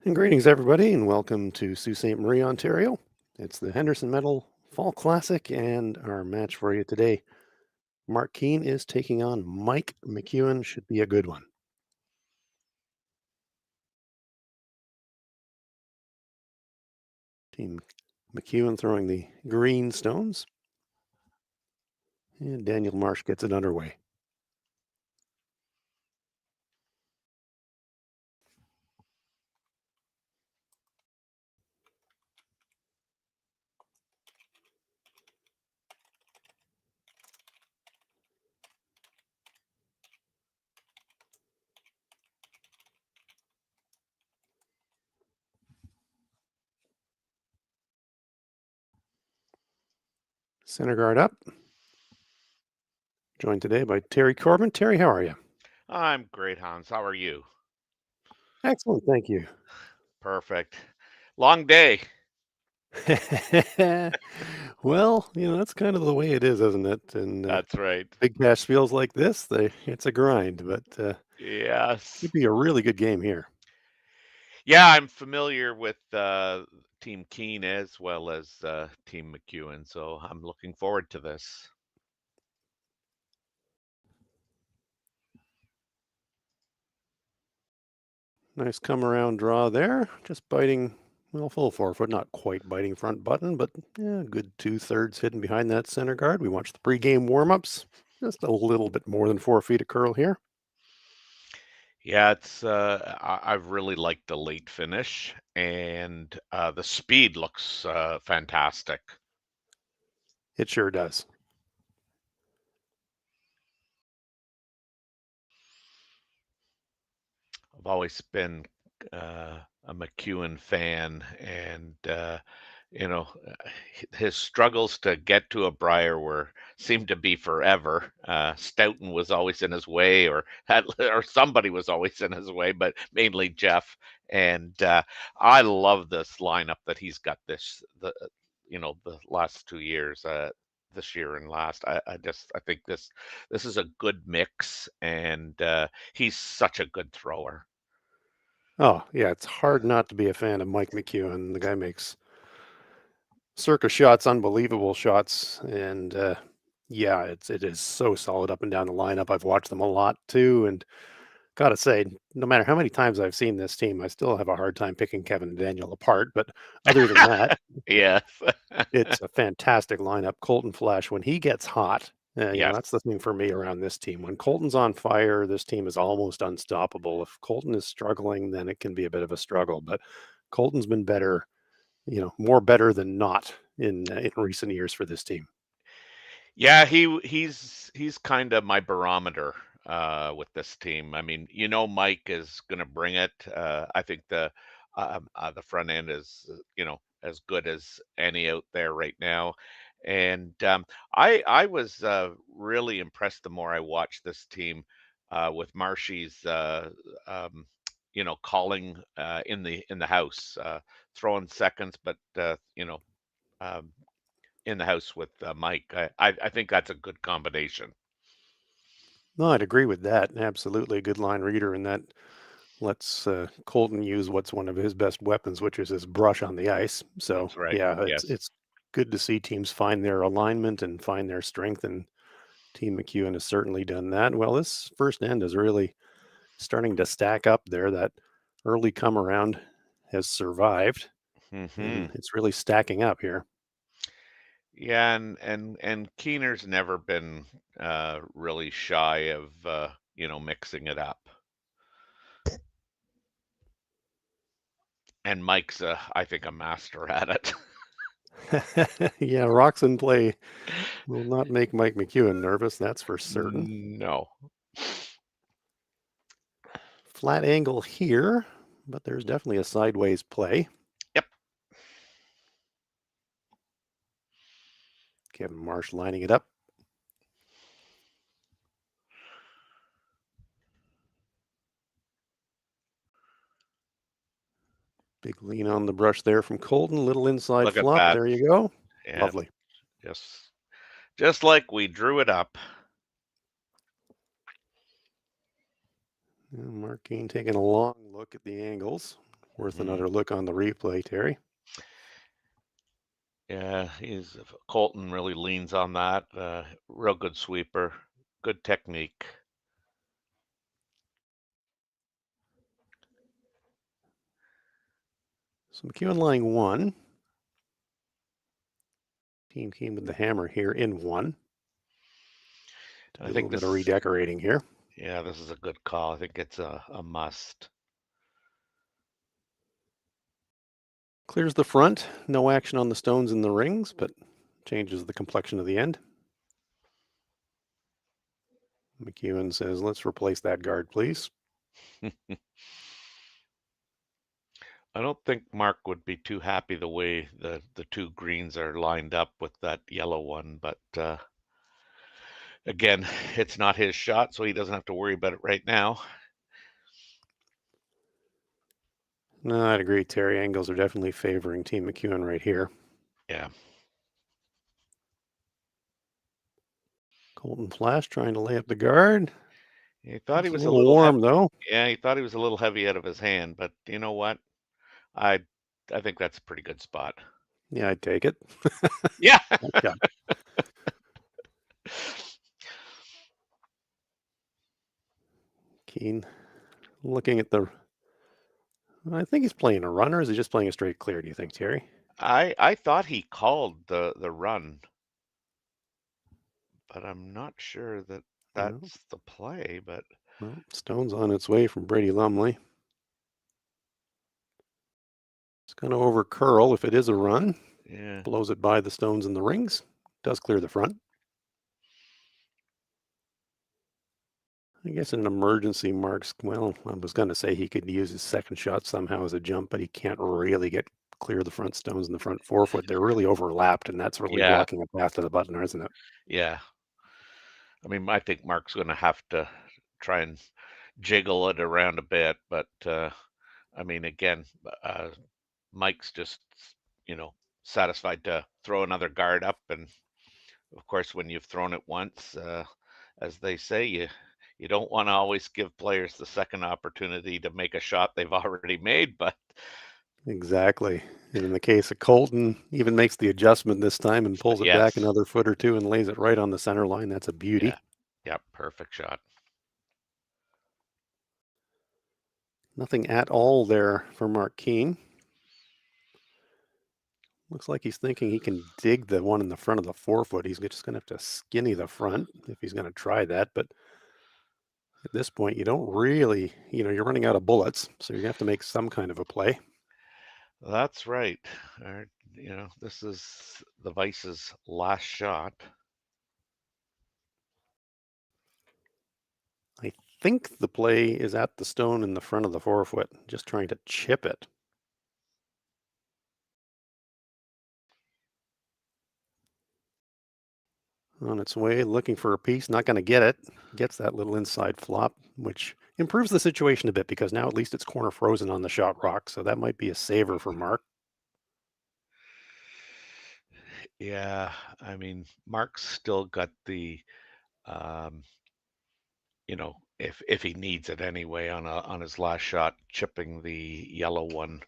And greetings, everybody, and welcome to Sault Ste. Marie, Ontario. It's the Henderson Medal Fall Classic, and our match for you today. Mark Kean is taking on Mike McEwen. Should be a good one. Team McEwen throwing the green stones, and Daniel Marsh gets it underway. Center guard up. Joined today by Terry Corbin. Terry, how are you? I'm great, Hans. How are you? Excellent, thank you. Perfect. Long day. Well, that's kind of the way it is, isn't it? And That's right. big cash feels like this. It's a grind, but Yes. should be a really good game here. Yeah, I'm familiar with Team Kean as well as Team McEwen, so I'm looking forward to this. Nice come around draw there. Just biting, well, full 4 foot, not quite biting front button, but yeah, good 2/3 hidden behind that center guard. We watched the pregame warm-ups. Just a little bit more than 4 feet of curl here. Yeah, I've really liked the late finish, and the speed looks fantastic. It sure does. I've always been a McEwen fan, and you know, his struggles to get to a Brier were seemed to be forever. Stoughton was always in his way, or or somebody was always in his way, but mainly Jeff. And I love this lineup that he's got the last 2 years. This year and last, I think this is a good mix, and he's such a good thrower. Oh, yeah, it's hard not to be a fan of Mike McEwen. The guy makes circus shots, unbelievable shots, and yeah, it is so solid up and down the lineup. I've watched them a lot too, and gotta say, no matter how many times I've seen this team, I still have a hard time picking Kevin and Daniel apart. But other than that, Yes. it's a fantastic lineup. Colton Flash, when he gets hot, Yes. that's the thing for me around this team. When Colton's on fire, this team is almost unstoppable. If Colton is struggling, then it can be a bit of a struggle. But Colton's been better, more better than not in recent years for this team. Yeah, he's kind of my barometer with this team. I mean, Mike is going to bring it. I think the front end is as good as any out there right now. And I was really impressed the more I watched this team with Marshy's calling in the house, throwing seconds, but um, in the house with Mike. I think that's a good combination. No, I'd agree with that. Absolutely a good line reader, and that lets Colton use what's one of his best weapons, which is his brush on the ice. So That's right. yeah, it's Yes. it's good to see teams find their alignment and find their strength, and Team McEwen has certainly done that. Well, this first end is really starting to stack up there. That early come around has survived, and Hmm. it's really stacking up here. Yeah, and Keener's never been really shy of mixing it up. And Mike's I think a master at it. Yeah, rocks and play will not make Mike McEwen nervous, that's for certain. No. Flat angle here, but there's definitely a sideways play. Yep. Kevin Marsh lining it up. Big lean on the brush there from Colton. Little inside Look at flop. that. There you go. Yeah, Lovely. just like we drew it up. And Mark Kean taking a long look at the angles. Worth Mm. another look on the replay, Terry. Yeah, Colton really leans on that. Real good sweeper, good technique. So McEwen lying 1. Team Kean with the hammer here in 1. To And do I a think little bit of this, redecorating here. yeah, this is a good call. I think it's a must. Clears the front. No action on the stones in the rings, but changes the complexion of the end. McEwen says, let's replace that guard, please. I don't think Mark would be too happy the way the two greens are lined up with that yellow one, but again, it's not his shot, so he doesn't have to worry about it right now. No, I'd agree, Terry. Angles are definitely favoring Team McEwen right here. Yeah. Colton Flash trying to lay up the guard. He thought he It's a was a little little heavy. warm, though. Yeah, he thought he was a little heavy out of his hand, but you know what? I I think that's a pretty good spot. Yeah, I'd take it. Yeah. Yeah. Kean looking at the. I think he's playing a runner. Is he just playing a straight clear, do you think, Terry? I thought he called the run, but I'm not sure that No. that's the play, but Well, stone's on its way from Brady Lumley. It's going to over curl if it is a run. yeah. Blows it by the stones in the rings. Does clear the front. I guess in an emergency, Mark's, well, I was going to say he could use his second shot somehow as a jump, but he can't really get clear the front stones in the front 4-foot. They're really overlapped, and that's really Yeah. blocking a path to the button, isn't it? Yeah. I mean, I think Mark's going to have to try and jiggle it around a bit, but I mean, again, Mike's just, you know, satisfied to throw another guard up, and of course, when you've thrown it once, as they say, you don't want to always give players the second opportunity to make a shot they've already made, but Exactly. And in the case of Colton, even makes the adjustment this time and pulls it back yes, another foot or two and lays it right on the center line. That's a yeah, beauty. yeah, perfect shot. Nothing at all there for Mark Kean. Looks like he's thinking he can dig the one in the front of the 4-foot. He's just going to have to skinny the front if he's going to try that. But at this point, you don't really, you're running out of bullets. So you're going to have to make some kind of a play. That's right. This is the Vice's last shot. I think the play is at the stone in the front of the 4-foot, just trying to chip it. On its way, looking for a piece, not going to get it. Gets that little inside flop, which improves the situation a bit because now at least it's corner frozen on the shot rock. So that might be a saver for Mark. Yeah, I mean, Mark's still got the, um, if he needs it anyway on his last shot, chipping the yellow one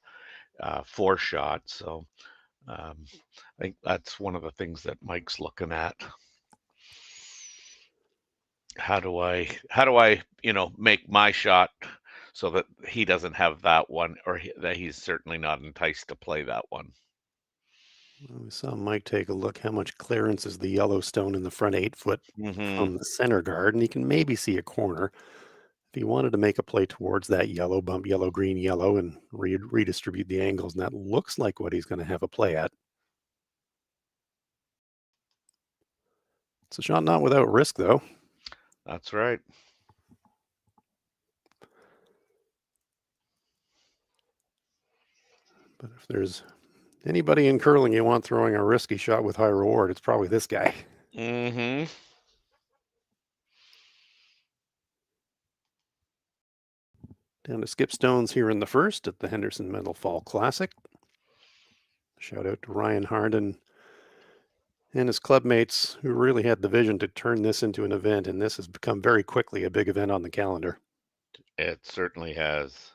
4 shot. So um, I think that's one of the things that Mike's looking at. How do I make my shot so that he doesn't have that one, or that he's certainly not enticed to play that one. Well, we saw Mike take a look. How much clearance is the yellow stone in the front 8-foot Hmm. from the center guard? And he can maybe see a corner. If he wanted to make a play towards that yellow, bump yellow, green, yellow, and redistribute the angles, and that looks like what he's going to have a play at. It's a shot not without risk, though. That's right. But if there's anybody in curling you want throwing a risky shot with high reward, it's probably this guy. Hmm. Down to skip stones here in the first at the Henderson Mental Fall Classic. Shout out to Ryan Harden and his clubmates who really had the vision to turn this into an event, and this has become very quickly a big event on the calendar. It certainly has.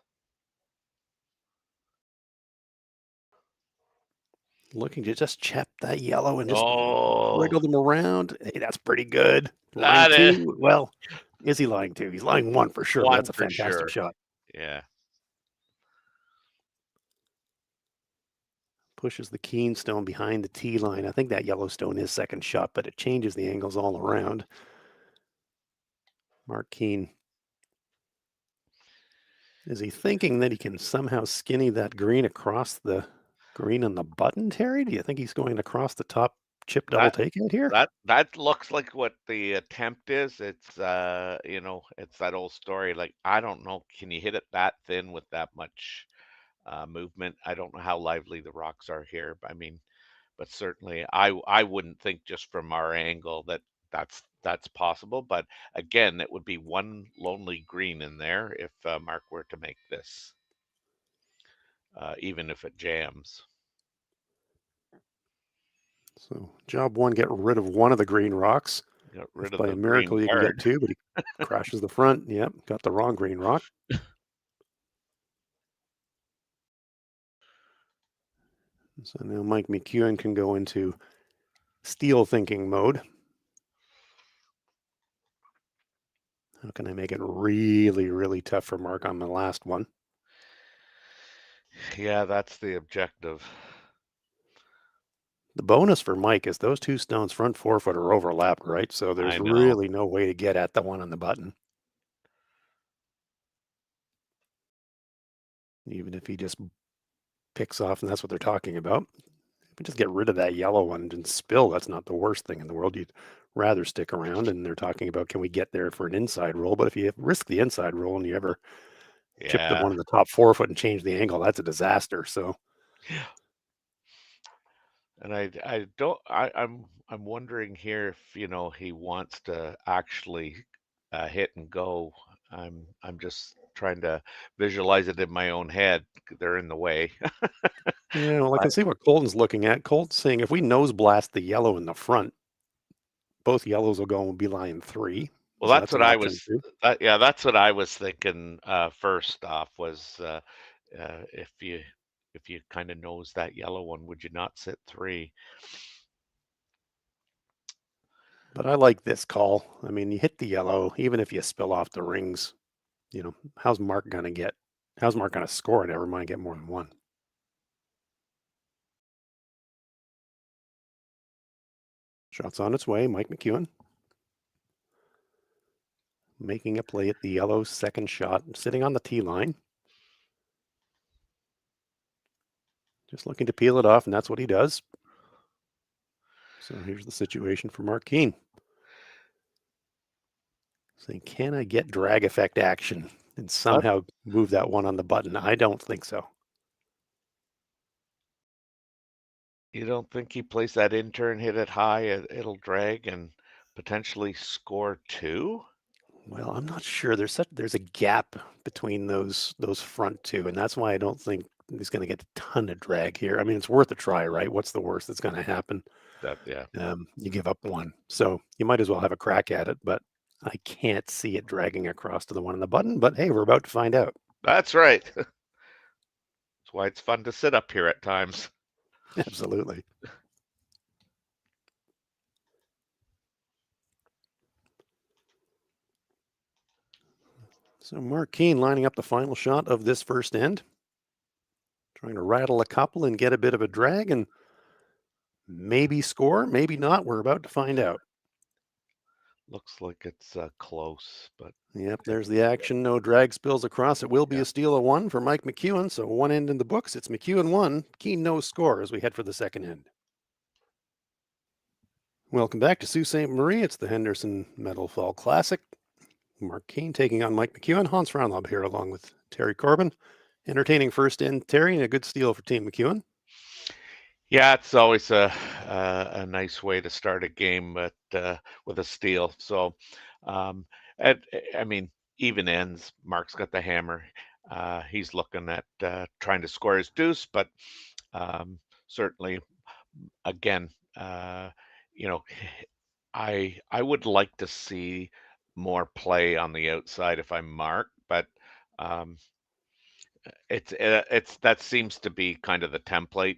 Looking to just chip that yellow and just Oh, wiggle them around. Hey, that's pretty good. Line that is 2, well, is he lying 2? He's lying 1 for sure, but one that's a for fantastic sure. shot. Yeah. Pushes the Kean stone behind the tee line. I think that yellow stone is second shot, but it changes the angles all around. Mark Kean, is he thinking that he can somehow skinny that green across the green on the button, Terry? Do you think he's going across the top chip double That takeout here? that looks like what the attempt is. It's, it's that old story, like, I don't know, can you hit it that thin with that much, movement? I don't know how lively the rocks are here, but I mean, but certainly I wouldn't think just from our angle that that's possible, but again, it would be one lonely green in there if, Mark were to make this, even if it jams. So job 1, get rid of one of the green rocks. Get If rid of by the a green miracle you can get guard. 2, but he crashes the front. Yep, got the wrong green rock. So now Mike McEwen can go into steel thinking mode. How can I make it really, really tough for Mark on the last one? Yeah, that's the objective. The bonus for Mike is those 2 stones front 4-foot are overlapped, right? So there's I know. really no way to get at the one on the button. Even if he just picks off, and that's what they're talking about. If we just get rid of that yellow one and spill, that's not the worst thing in the world. You'd rather stick around, and they're talking about, can we get there for an inside roll? But if you risk the inside roll and you ever chip the Yeah. one in the top 4-foot and change the angle, that's a disaster. So And I don't I'm wondering here if, he wants to actually, hit and go. I'm just trying to visualize it in my own head. They're in the way. yeah, well, I can But see what Colton's looking at. Colton's saying if we nose blast the yellow in the front, both yellows will go and be line 3. well, So that's that's what an I option was too. yeah, that's what I was thinking, first off was, if you kinda nose that yellow one, would you not sit 3? But I like this call. I mean, you hit the yellow, even if you spill off the rings, how's Mark going to get? How's Mark going to score? Never mind, get more than one. Shots on its way. Mike McEwen making a play at the yellow second shot, sitting on the tee line. Just looking to peel it off, and that's what he does. So here's the situation for Mark Kean. Saying, can I get drag effect action and But somehow move that one on the button? I don't think so. you don't think he plays that in turn, hit it high, it'll drag and potentially score 2? Well, I'm not sure. There's a gap between those front 2, and that's why I don't think he's going to get a ton of drag here. I mean, it's worth a try, right? What's the worst that's going to happen? That yeah. You give up one, so you might as well have a crack at it. But I can't see it dragging across to the one on the button. But hey, we're about to find out. That's right. That's why it's fun to sit up here at times. Absolutely. So Mark Kean lining up the final shot of this first end, trying to rattle a couple and get a bit of a drag and maybe score, maybe not. We're about to find out. Looks like it's close, but Yep, it, there's the action. No drag spills across. It will be yeah. a steal of 1 for Mike McEwen. So 1 end in the books. It's McEwen 1, Kean no score as we head for the second end. Welcome back to Sault Ste. Marie. It's the Henderson Medal Fall Classic. Mark Kean taking on Mike McEwen. Hans Frauenlob here along with Terry Corbin. Entertaining first end, Terry, and a good steal for Team McEwen. Yeah, it's always a nice way to start a game, but with a steal. So, at, I mean, even ends. Mark's got the hammer. He's looking at trying to score his deuce, but certainly, again, you know, I would like to see more play on the outside if I'm Mark, but um, It's that seems to be kind of the template,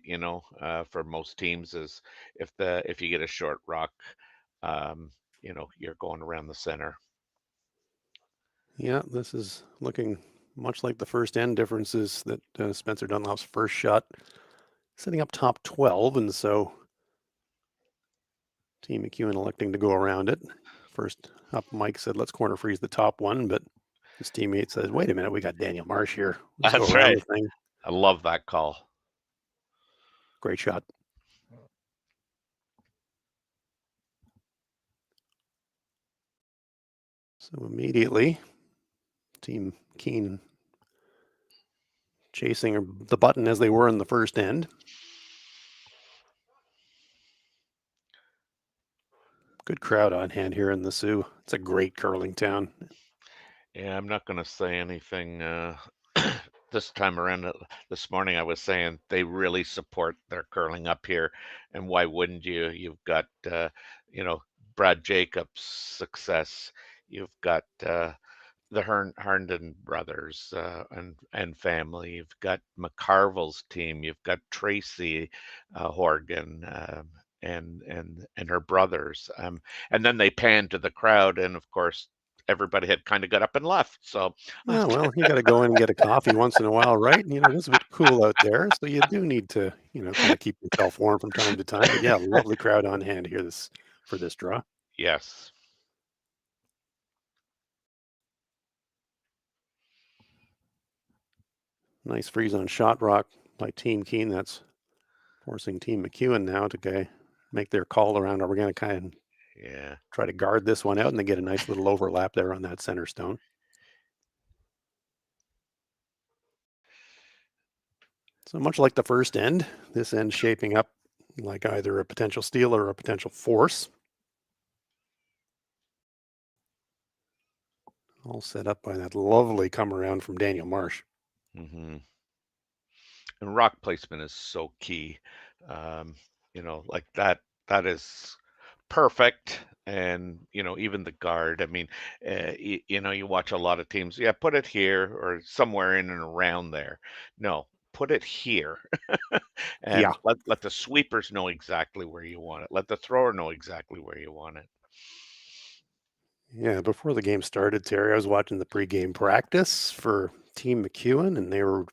for most teams is if you get a short rock, um, you're going around the center. Yeah, this is looking much like the first end differences that Spencer Dunlop's first shot setting up top 12, and so Team McEwen electing to go around it. First up, Mike said, let's corner freeze the top one, but his teammate says, wait a minute, we got Daniel Marsh here. Let's go That's around right. the thing. I love that call. Great shot. So immediately, Team Kean chasing the button as they were in the first end. Good crowd on hand here in the Sioux. It's a great curling town. Yeah, I'm not going to say anything this time around. This morning I was saying they really support their curling up here, and why wouldn't you? You've got you know Brad Jacobs' success. You've got the Herndon brothers and family. You've got McCarville's team. You've got Tracy Horgan and her brothers. And then they panned to the crowd, and of course everybody had kind of got up and left. So Yeah, well, you got to go in and get a coffee once in a while, right? And, it is a bit cool out there, so you do need to, kind of keep yourself warm from time to time. But yeah, lovely crowd on hand here for this draw. yes, Nice freeze on shot rock by Team Kean. That's forcing Team McEwen now to make their call around. Are we going to kind of yeah, try to guard this one out? And they get a nice little overlap there on that center stone. So much like the first end, this end shaping up like either a potential steal or a potential force. All set up by that lovely come around from Daniel Marsh. hmm and rock placement is so key. Um, like that is perfect. And even the guard. I mean, you watch a lot of teams. Yeah, put it here or somewhere in and around there. No, put it here, Yeah. and let the sweepers know exactly where you want it. Let the thrower know exactly where you want it. Yeah. Before the game started, Terry, I was watching the pregame practice for Team McEwen, and they were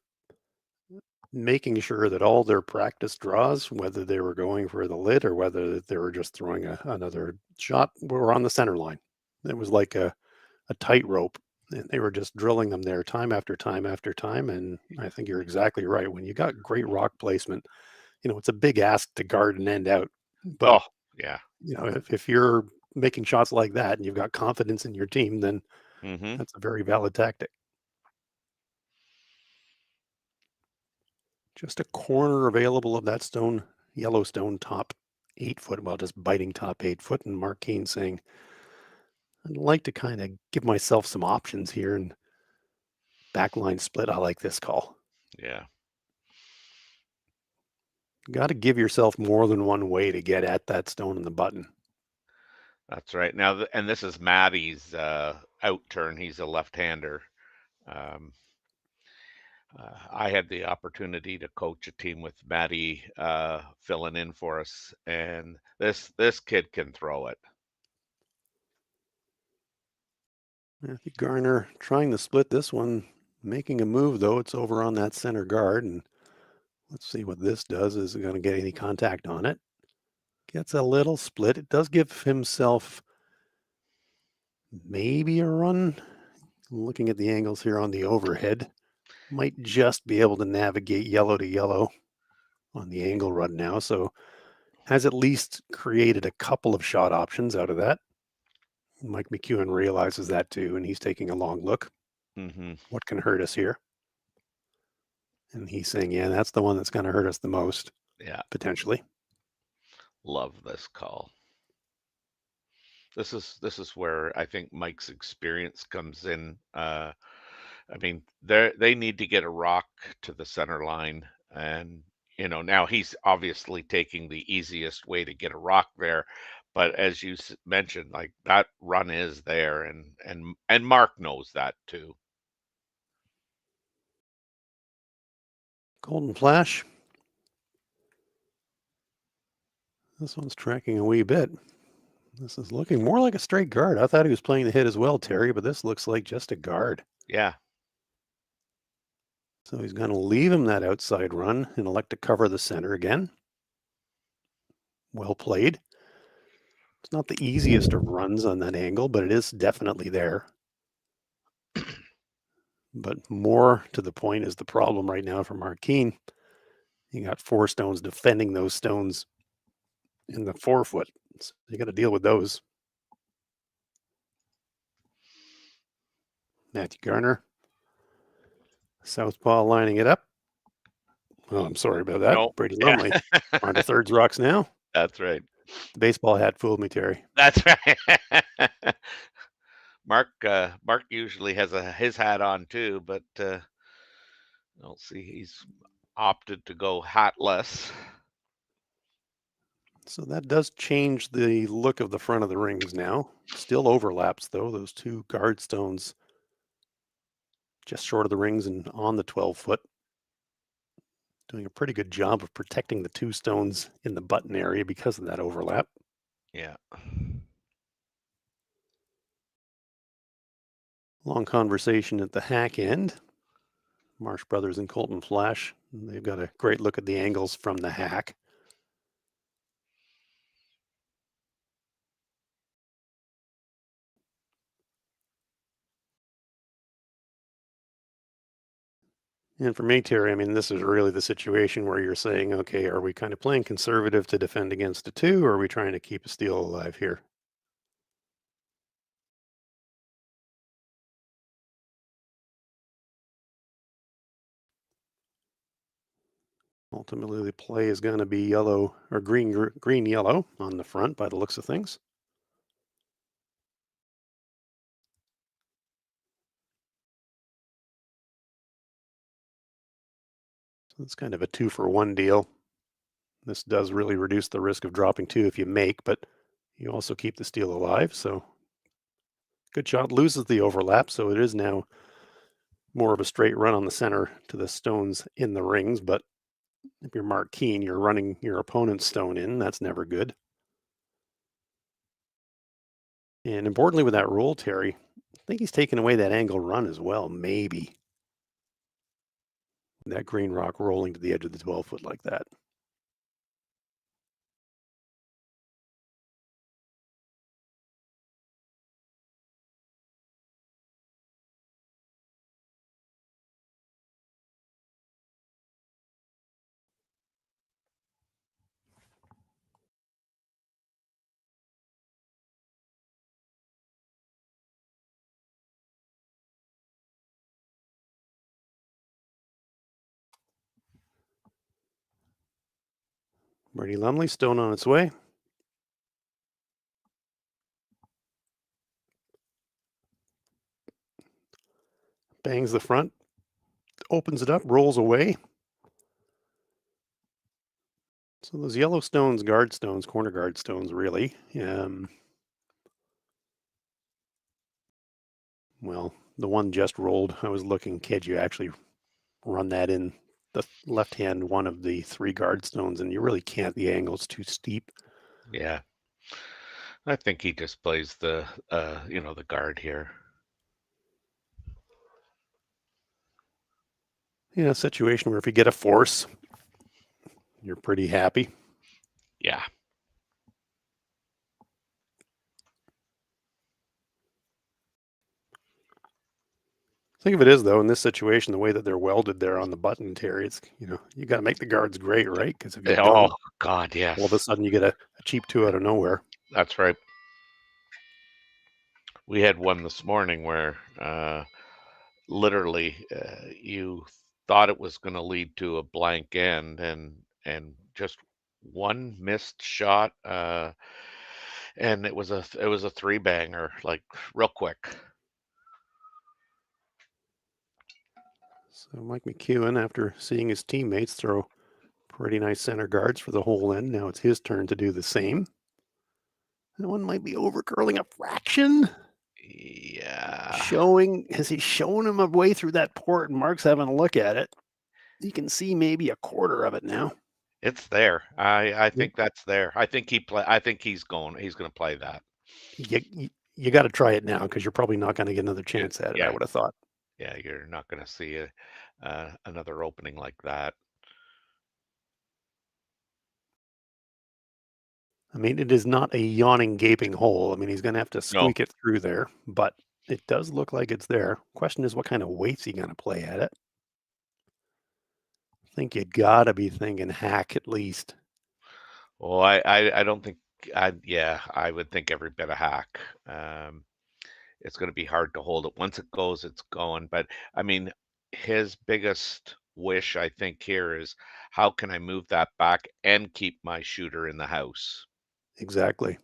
making sure that all their practice draws, whether they were going for the lid or whether they were just throwing another shot, were on the center line. It was like a tightrope, and they were just drilling them there time after time after time. And I think you're exactly right. When you got great rock placement, it's a big ask to guard and end out. But Oh, yeah. if you're making shots like that and you've got confidence in your team, then hmm that's a very valid tactic. Just a corner available of that Yellowstone top 8 foot, well, just biting top 8 foot. And Mark Kean saying, I'd like to kind of give myself some options here and backline split. I like this call. Yeah. Got to give yourself more than one way to get at that stone in the button. That's right. Now, and this is Maddie's out turn. He's a left-hander. Um, I had the opportunity to coach a team with Maddie filling in for us, and this kid can throw it. Matthew Garner trying to split this one, making a move though. It's over on that center guard, and let's see what this does. Is it going to get any contact on it? Gets a little split. It does give himself maybe a run. Looking at the angles here on the overhead, might just be able to navigate yellow to yellow on the angle run now. So has at least created a couple of shot options out of that. Mike McEwen realizes that too, and he's taking a long look. hmm What can hurt us here? And he's saying, yeah, that's the one that's going to hurt us the most, Yeah, potentially. love this call. This is where I think Mike's experience comes in. I mean, they need to get a rock to the center line, and now he's obviously taking the easiest way to get a rock there. But as you mentioned, like that run is there, and Mark knows that too. Golden Flash. This one's tracking a wee bit. This is looking more like a straight guard. I thought he was playing the hit as well, Terry, but this looks like just a guard. Yeah. So he's going to leave him that outside run and elect to cover the center again. Well played. It's not the easiest of runs on that angle, but it is definitely there. But more to the point is the problem right now for Mark Kean. You got 4 stones defending those stones in the 4-foot. So you got to deal with those. Matthew Garner. Southpaw lining it up. Oh, I'm sorry about that. No. Brady Lumley. On to thirds rocks now. That's right. The baseball hat fooled me, Terry. That's right. Mark usually has his hat on too, but I'll see he's opted to go hatless. So that does change the look of the front of the rings now. Still overlaps though, those 2 guard stones just short of the rings and on the 12-foot. Doing a pretty good job of protecting the 2 stones in the button area because of that overlap. Yeah. Long conversation at the hack end. Marsh Brothers and Colton Flash. They've got a great look at the angles from the hack. And for me, Terry, I mean, this is really the situation where you're saying, okay, are we kind of playing conservative to defend against a 2, or are we trying to keep a steal alive here? Ultimately, the play is going to be yellow or green, yellow on the front by the looks of things. So it's kind of a 2-for-1 deal. This does really reduce the risk of dropping 2 if you make, but you also keep the steal alive. So good shot loses the overlap. So it is now more of a straight run on the center to the stones in the rings. But if you're Mark Kean, you're running your opponent's stone in. That's never good. And importantly with that roll, Terry, I think he's taken away that angle run as well, maybe. That green rock rolling to the edge of the 12-foot like that. Brady Lumley, stone on its way. Bangs the front, opens it up, rolls away. So those yellow stones, guard stones, corner guard stones, really. Well, the one just rolled, I was looking, could you actually run that in the left-hand one of the 3 guard stones? And you really can't. The angle's too steep. Yeah. I think he just plays the the guard here. A situation where if you get a force, you're pretty happy. Yeah. Think of it as though in this situation, the way that they're welded there on the button, Terry, it's you got to make the guards great, right? Because if you don't, Oh God, yes. all of a sudden you get a cheap 2 out of nowhere. That's right. We had one this morning where literally you thought it was going to lead to a blank end, and just one missed shot, and it was a 3-banger, like real quick. So Mike McEwen, after seeing his teammates throw pretty nice center guards for the whole end, now it's his turn to do the same. That one might be over curling a fraction. Yeah. Has he shown him a way through that port, and Mark's having a look at it? You can see maybe a quarter of it now. It's there. I You think that's there. I think I think he's gonna play that. you gotta try it now because 'cause you're probably not gonna get another You chance at it, I yeah, would have thought. yeah, you're not gonna see another opening like that. I mean, it is not a yawning, gaping hole. I mean, he's gonna have to No. squeak it through there, but it does look like it's there. Question is what kind of weight's he gonna play at it? I think you gotta be thinking hack at least. Well, I don't think I would think every bit of hack. Um, it's gonna be hard to hold it. Once it goes, it's going. But I mean, his biggest wish, I think, here is how can I move that back and keep my shooter in the house? Exactly.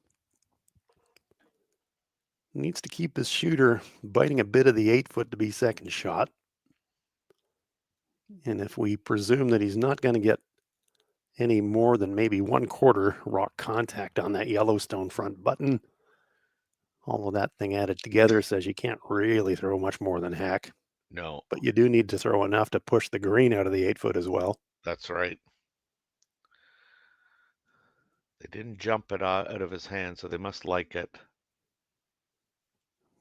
Needs to keep his shooter biting a bit of the 8 foot to be second shot. And if we presume that he's not gonna get any more than maybe 1/4 rock contact on that Yellowstone front button, all of that thing added together says you can't really throw much more than hack. No, But you do need to throw enough to push the green out of the 8 foot as well. that's right. They didn't jump it out of his hand, so they must like it.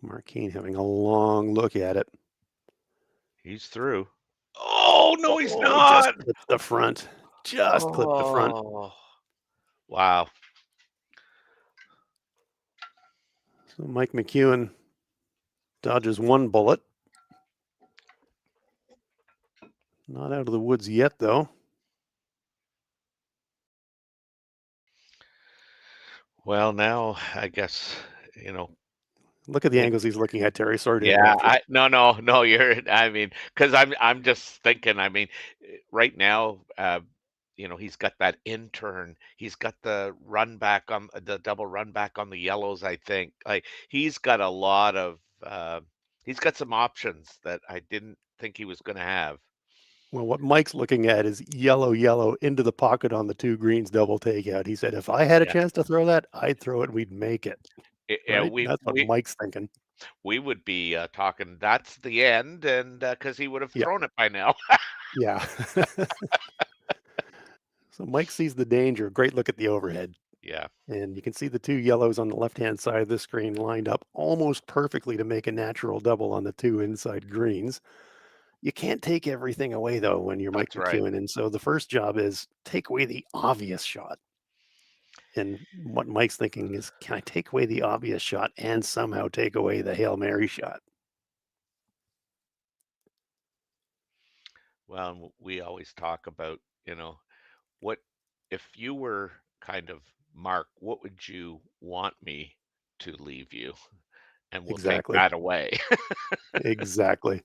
Marquine having a long look at it. He's through. Oh, no, he's Oh, just not. clipped the front. Just clipped the front. Oh, wow. So Mike McEwen dodges one bullet. Not out of the woods yet, though. Well, now I guess, you know, Look at the angles he's looking at, Terry. Sorry to yeah, interrupt you. no, I mean, because I'm just thinking, I mean, right now, he's got that intern, he's got the run back on the double run back on the yellows, I think. Like he's got a lot of he's got some options that I didn't think he was gonna have. Well, what Mike's looking at is yellow, yellow into the pocket on the two greens double takeout. He said, if I had a Yeah. chance to throw that, I'd throw it. We'd make it. Yeah, Right? That's what Mike's thinking. we would be talking that's the end and because he would have Yeah. thrown it by now. Yeah. So Mike sees the danger. Great look at the overhead. Yeah, And you can see the two yellows on the left-hand side of the screen lined up almost perfectly to make a natural double on the two inside greens. You can't take everything away though when you're Mike that's right. McEwen. And so the first job is take away the obvious shot. And what Mike's thinking is, can I take away the obvious shot and somehow take away the Hail Mary shot? Well, and we always talk about, what if you were kind of Mark, what would you want me to leave you? And we'll take Exactly. that away. Exactly.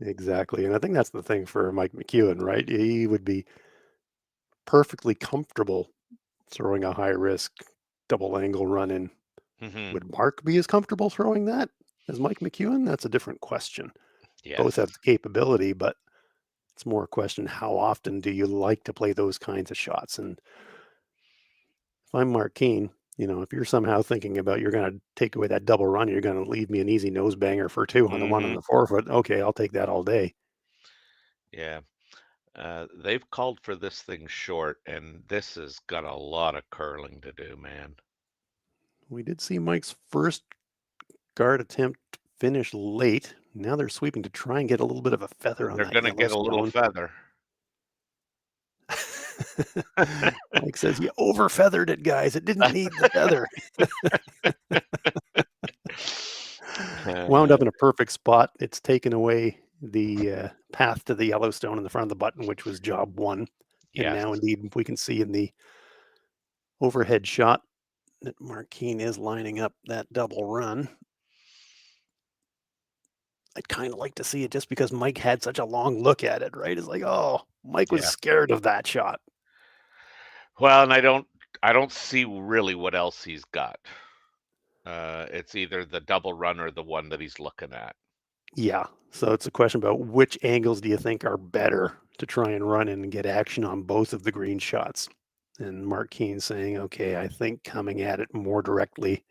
Exactly. And I think that's the thing for Mike McEwen, right? He would be perfectly comfortable throwing a high risk double angle run in. Hmm. Would Mark be as comfortable throwing that as Mike McEwen? That's a different question. Both Yes. have the capability, but it's more a question how often do you like to play those kinds of shots? And if I'm Mark Kean, if you're somehow thinking about you're going to take away that double run, you're going to leave me an easy nose banger for two on the one on Hmm. the 4 foot. Okay, I'll take that all day. Yeah. They've called for this thing short, and this has got a lot of curling to do, man. We did see Mike's first guard attempt finish late. Now they're sweeping to try and get a little bit of a feather on They're that gonna get a little Yellowstone. feather. Mike says, "You over feathered it, guys. It didn't need the feather." Wound Uh, up in a perfect spot. It's taken away the path to the Yellowstone in the front of the button, which was job one. And yes. now, indeed, we can see in the overhead shot that Marquine is lining up that double run. I'd kind of like to see it just because Mike had such a long look at it, right? It's like, oh, Mike was Yeah. scared of that shot. Well, and I don't see really what else he's got. It's either the double run or the one that he's looking at. Yeah. So it's a question about which angles do you think are better to try and run in and get action on both of the green shots? And Mark Keane saying, okay, I think coming at it more directly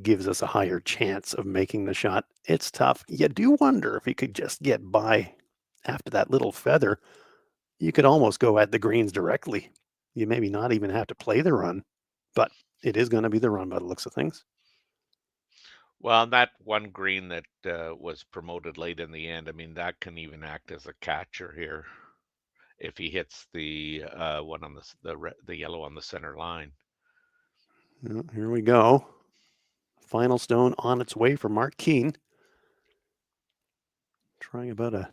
gives us a higher chance of making the shot. It's tough. You do wonder if he could just get by. after that little feather, you could almost go at the greens directly. You maybe not even have to play the run, but it is going to be the run by the looks of things. Well, and that one green that was promoted late in the end, I mean, that can even act as a catcher here if he hits the one on the yellow on the center line. Well, here we go. Final stone on its way for Mark Kean. Trying about a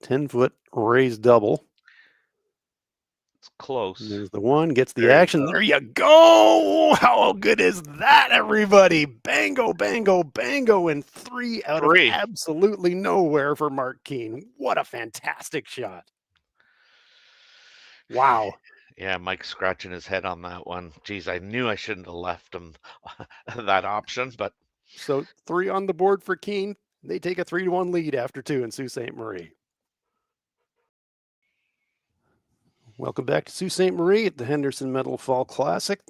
10-foot raised double. It's close. And there's the one, gets the There you action. go. There you go. How good is that, everybody? Bango, bango, bango, and 3 out of 3. absolutely nowhere for Mark Kean. What a fantastic shot. Wow. Yeah, Mike's scratching his head on that one. Geez, I knew I shouldn't have left him that option, but So 3 on the board for Kean. They take a 3-1 lead after 2 in Sault Ste. Marie. Welcome back to Sault Ste. Marie at the Henderson Medal Fall Classic.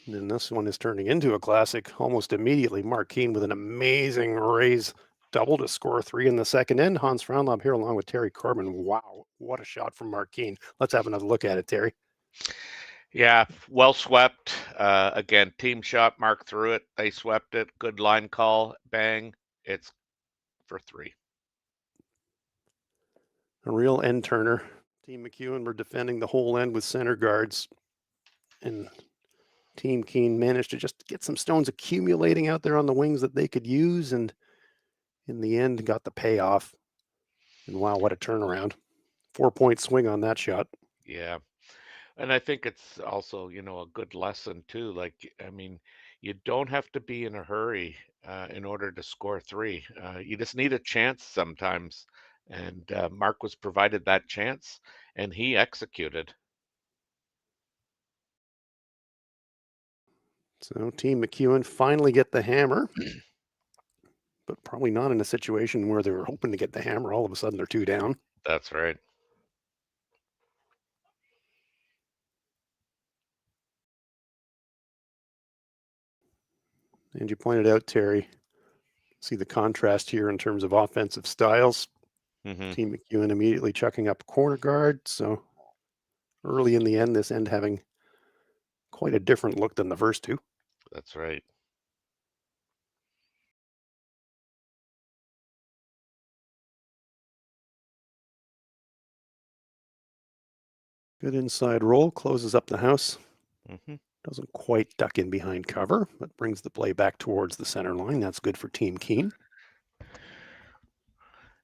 And this one is turning into a classic almost immediately. Mark Kean with an amazing raise double to score 3 in the second end. Hans Frauenlob here along with Terry Corbin. Wow, what a shot from Mark Kean. Let's have another look at it, Terry. yeah, well swept. Again, team shot, Mark threw it. They swept it. Good line call. Bang. It's for 3. A real end turner. Team McEwen were defending the whole end with center guards. And Team Kean managed to just get some stones accumulating out there on the wings that they could use. And in the end, got the payoff. And wow, what a turnaround. 4-point swing on that shot. Yeah. And I think it's also, a good lesson too. Like, I mean, you don't have to be in a hurry in order to score 3. You just need a chance sometimes. And Mark was provided that chance and he executed. So Team McEwen finally get the hammer, but probably not in a situation where they were hoping to get the hammer. All of a sudden, they're 2 down. That's right. And you pointed out, Terry, see the contrast here in terms of offensive styles. Hmm. Team McEwen immediately chucking up corner guard. So early in the end, this end having quite a different look than the first 2. That's right. Good inside roll, closes up the house. Hmm. Doesn't quite duck in behind cover, but brings the play back towards the center line. That's good for Team Kean.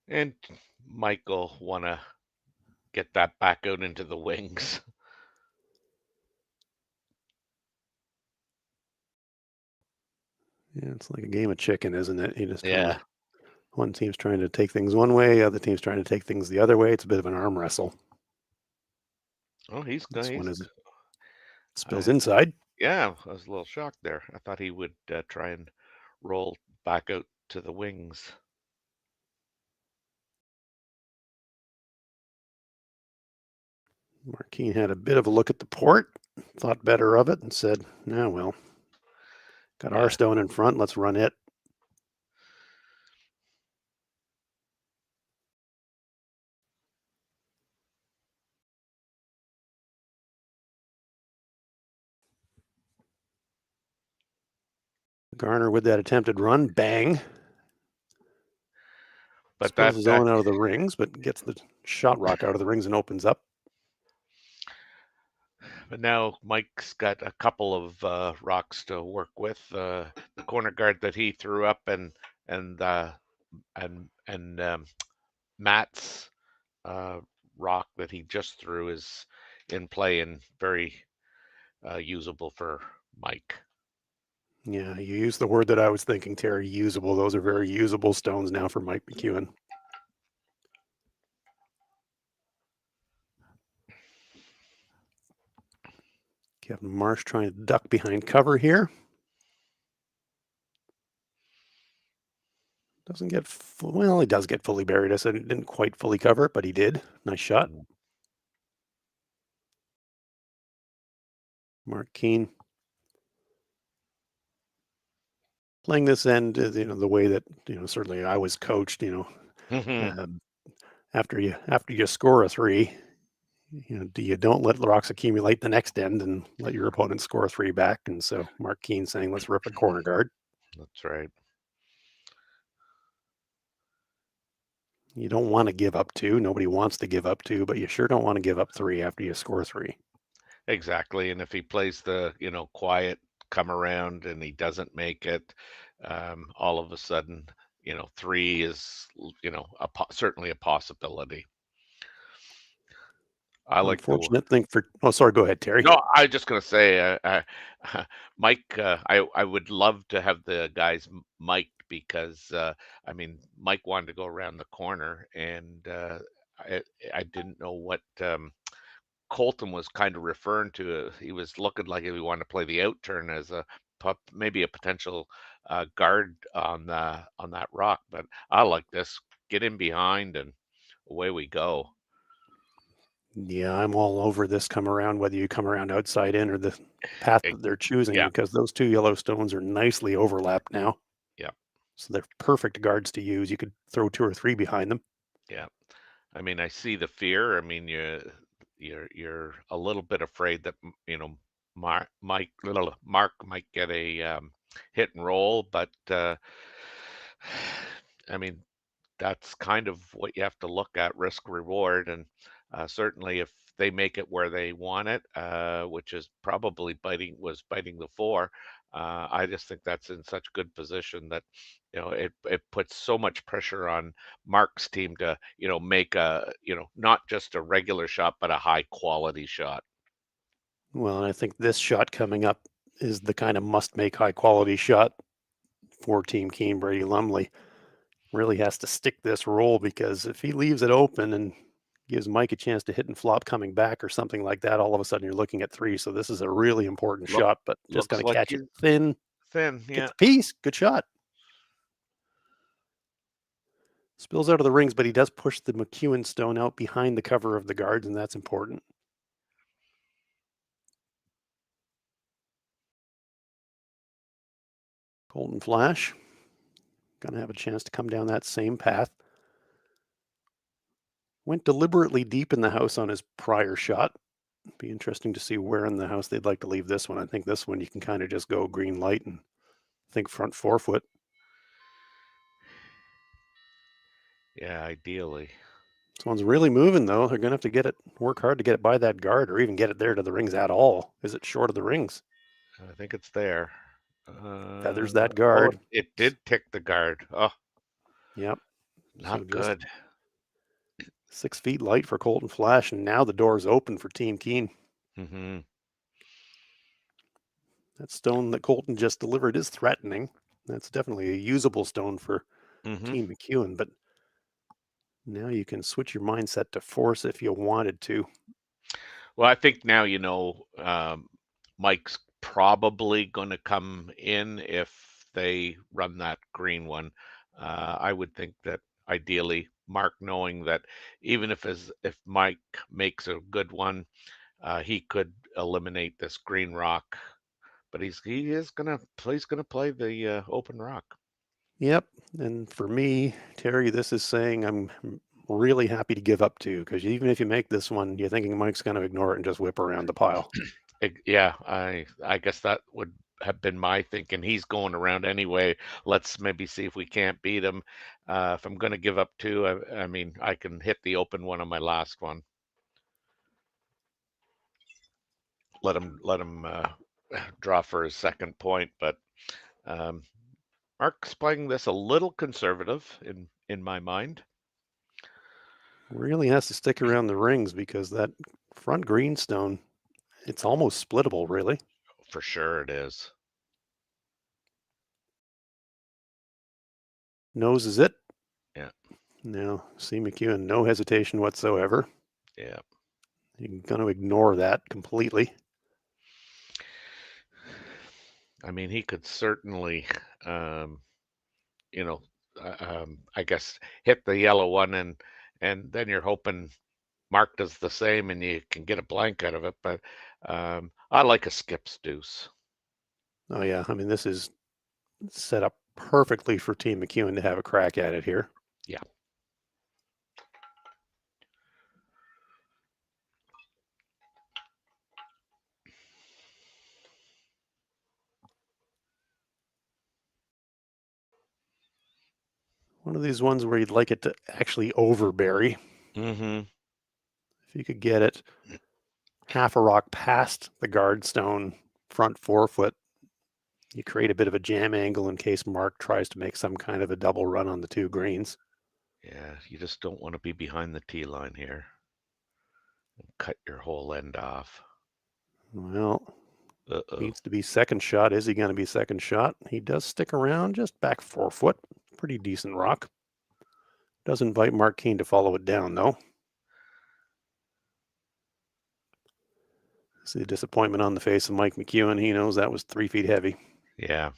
And Michael want to get that back out into the wings. Yeah, it's like a game of chicken, isn't it? You just kind of Yeah. one team's trying to take things one way, other team's trying to take things the other way. It's a bit of an arm wrestle. Oh, he's This going. one is spills I, inside. yeah, I was a little shocked there. I thought he would try and roll back out to the wings. Mark Kean had a bit of a look at the port, thought better of it, and said, "Nah, well, got our Yeah. stone in front. Let's run it." Garner with that attempted run, bang. But Spills that his that own out of the rings, but gets the shot rock out of the rings and opens up. but now Mike's got a couple of rocks to work with. The corner guard that he threw up and and Matt's uh, rock that he just threw is in play and very usable for Mike. Yeah, you used the word that I was thinking, Terry. Usable. Those are very usable stones now for Mike McEwen. Kevin Marsh trying to duck behind cover here. Doesn't get, well, he does get fully buried. I said it didn't quite fully cover it, but he did. Nice shot. Mm. Mark Kean playing this end, the way that, certainly I was coached, Mhm. um, after you score a 3, you don't let the rocks accumulate the next end and let your opponent score 3 back. And so Mark Kean saying, let's rip a corner guard. That's right. You don't want to give up 2. Nobody wants to give up 2, but you sure don't want to give up 3 after you score 3. Exactly. And if he plays the, quiet come around and he doesn't make it, all of a sudden, 3 is, certainly a possibility. I like the Unfortunate thing for. Oh, sorry. Go ahead, Terry. No, I was just gonna say, Mike. I would love to have the guys mic'd because I mean, Mike wanted to go around the corner, and I I didn't know what Colton was kind of referring to. He was looking like he wanted to play the out turn as a maybe a potential guard on that rock. But I like this. Get in behind, and away we go. Yeah, I'm all over this come around, whether you come around outside in or the path Eh, that they're choosing, Yeah, because those 2 yellow stones are nicely overlapped now. yeah, So they're perfect guards to use. You could throw 2 or 3 behind them. yeah. I mean, I see the fear. I mean, you're a little bit afraid that Mark might get a hit and roll, but I mean, that's kind of what you have to look at, risk reward, and certainly if they make it where they want it, which is probably biting the 4. I just think that's in such good position that it puts so much pressure on Mark's team to make a not just a regular shot but a high quality shot. Well, and I think this shot coming up is the kind of must-make high-quality shot for Team Kean. Brady Lumley really has to stick this roll, because if he leaves it open and gives Mike a chance to hit and flop coming back or something like that, all of a sudden you're looking at 3. So this is a really important Look, shot, but just looks going to like catch it he's thin, thin. get Yeah, the piece. Good shot. Spills out of the rings, but he does push the McEwen stone out behind the cover of the guards, and that's important. Colton Flash going to have a chance to come down that same path. Went deliberately deep in the house on his prior shot. Be interesting to see where in the house they'd like to leave this one. I think this one you can kind of just go green light and think front 4-foot. yeah. Ideally, This one's really moving though. They're gonna have to work hard to get it by that guard, or even get it there to the rings at all. Is it short of the rings? I think it's there. Feathers that Oh, guard. it did tick the guard. Oh, Yep. So not just good. 6 feet light for Colton Flash, and now the door's open for Team Kean. Hmm. That stone that Colton just delivered is threatening. That's definitely a usable stone for Hmm. Team McEwen, but now you can switch your mindset to force if you wanted to. Well, I think now Mike's probably going to come in if they run that green one. I would think that ideally Mark, knowing that even if Mike makes a good one, he could eliminate this green rock. But he's gonna play the open rock. Yep. And for me, Terry, this is saying I'm really happy to give up to, because even if you make this one, you're thinking Mike's going to ignore it and just whip around the pile. Yeah, I guess that would have been my thinking. He's going around anyway. Let's maybe see if we can't beat him. If I'm going to give up 2, I mean, I can hit the open one on my last one. Let him draw for his second point. But um, Mark's playing this a little conservative in my mind. Really has to stick around the rings, because that front greenstone, it's almost splittable, really. For sure it is. Nose is it. Yeah, Now, see McEwen, no hesitation whatsoever. yeah. You're going to ignore that completely. I mean, he could certainly, um, you know, I guess hit the yellow one, and then you're hoping Mark does the same and you can get a blank out of it. But I like a skip's deuce. Oh, yeah. I mean, this is set up perfectly for Team McEwen to have a crack at it here. Yeah. One of these ones where you'd like it to actually overbury. Mm-hmm. If you could get it half a rock past the guard stone front forefoot, you create a bit of a jam angle in case Mark tries to make some kind of a double run on the two greens. Yeah, you just don't want to be behind the tee line here. Cut your whole end off. Well, Uh-oh. needs to be second shot. Is he going to be second shot? He does stick around just back 4 foot. Pretty decent rock. Does invite Mark Kean to follow it down, though. See the disappointment on the face of Mike McEwen. He knows that was 3 feet heavy. Yeah.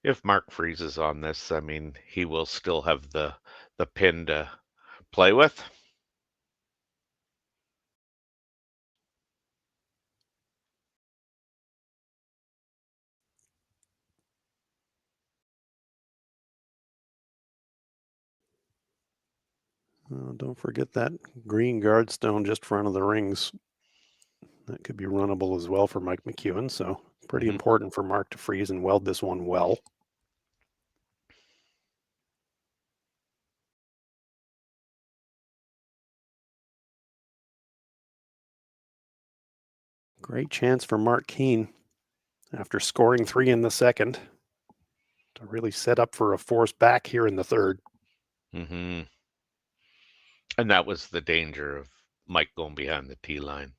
If Mark freezes on this, I mean, he will still have the pin to play with. Don't forget that green guard stone just front of the rings. That could be runnable as well for Mike McEwen. So pretty Mm-hmm. important for Mark to freeze and weld this one well. Great chance for Mark Kean after scoring 3 in the second to really set up for a force back here in the third. Mm-hmm. And that was the danger of Mike going behind the tee line.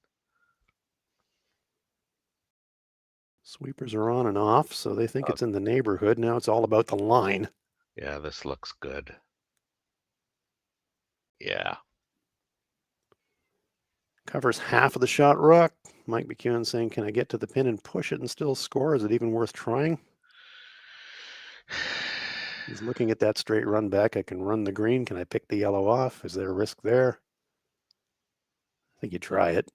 Sweepers are on and off, so they think it's in the neighborhood. Now it's all about the line. Yeah, this looks good. Yeah. Covers half of the shot rock. Mike McEwen saying, can I get to the pin and push it and still score? Is it even worth trying? He's looking at that straight run back. I can run the green. Can I pick the yellow off? Is there a risk there? I think you try it.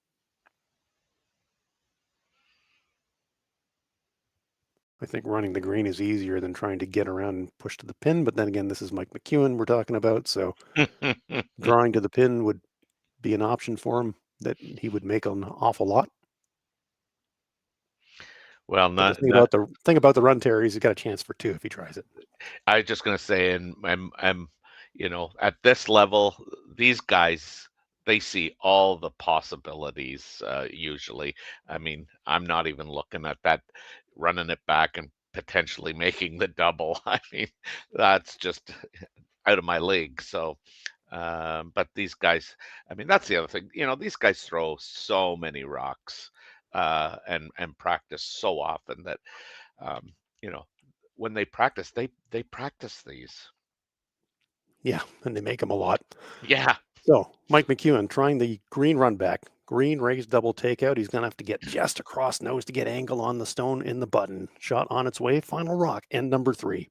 I think running the green is easier than trying to get around and push to the pin. But then again, this is Mike McEwen we're talking about. So drawing to the pin would be an option for him that he would make an awful lot. Well, But the not thing about the run, Terry, is he's got a chance for 2 if he tries it. I was just gonna say, and I'm, at this level, these guys, they see all the possibilities. Usually, I mean, I'm not even looking at that, running it back and potentially making the double. I mean, that's just out of my league. So, but these guys, I mean, that's the other thing. These guys throw so many rocks, and practice so often that, um, you know, when they practice, they practice these. Yeah, and they make them a lot. Yeah. So Mike McEwen trying the green run back. Green raised double takeout. He's going to have to get just across nose to get angle on the stone in the button. Shot on its way. Final rock. End number 3.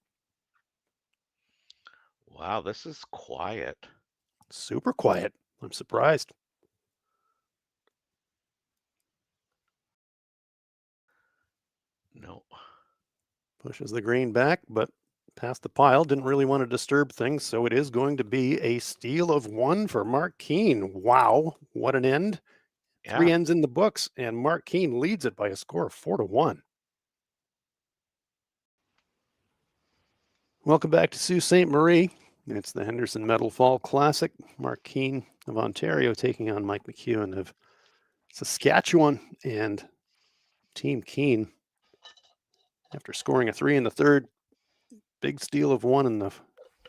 Wow, this is quiet. Super quiet. I'm surprised. No. Pushes the green back, but past the pile. Didn't really want to disturb things, so it is going to be a steal of 1 for Mark Kean. Wow, what an end. 3 Yeah. ends in the books, and Mark Kean leads it by a score of 4-1. Welcome back to Sault Ste. Marie. It's the Henderson Medal Fall Classic. Mark Kean of Ontario taking on Mike McEwen of Saskatchewan. And Team Kean, after scoring a 3 in the third, big steal of 1 in the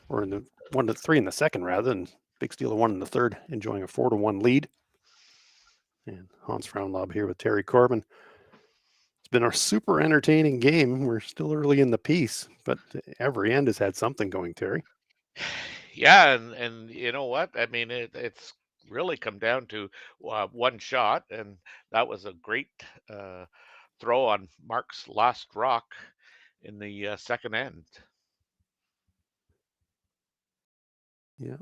1 to 3 in the second rather, and big steal of 1 in the third, enjoying a 4-1 lead. And Hans Frauenlob here with Terry Corbin. It's been a super entertaining game. We're still early in the piece, but every end has had something going, Terry. Yeah, and you know what? I mean, it's really come down to one shot, and that was a great throw on Mark's last rock in the second end. Yeah.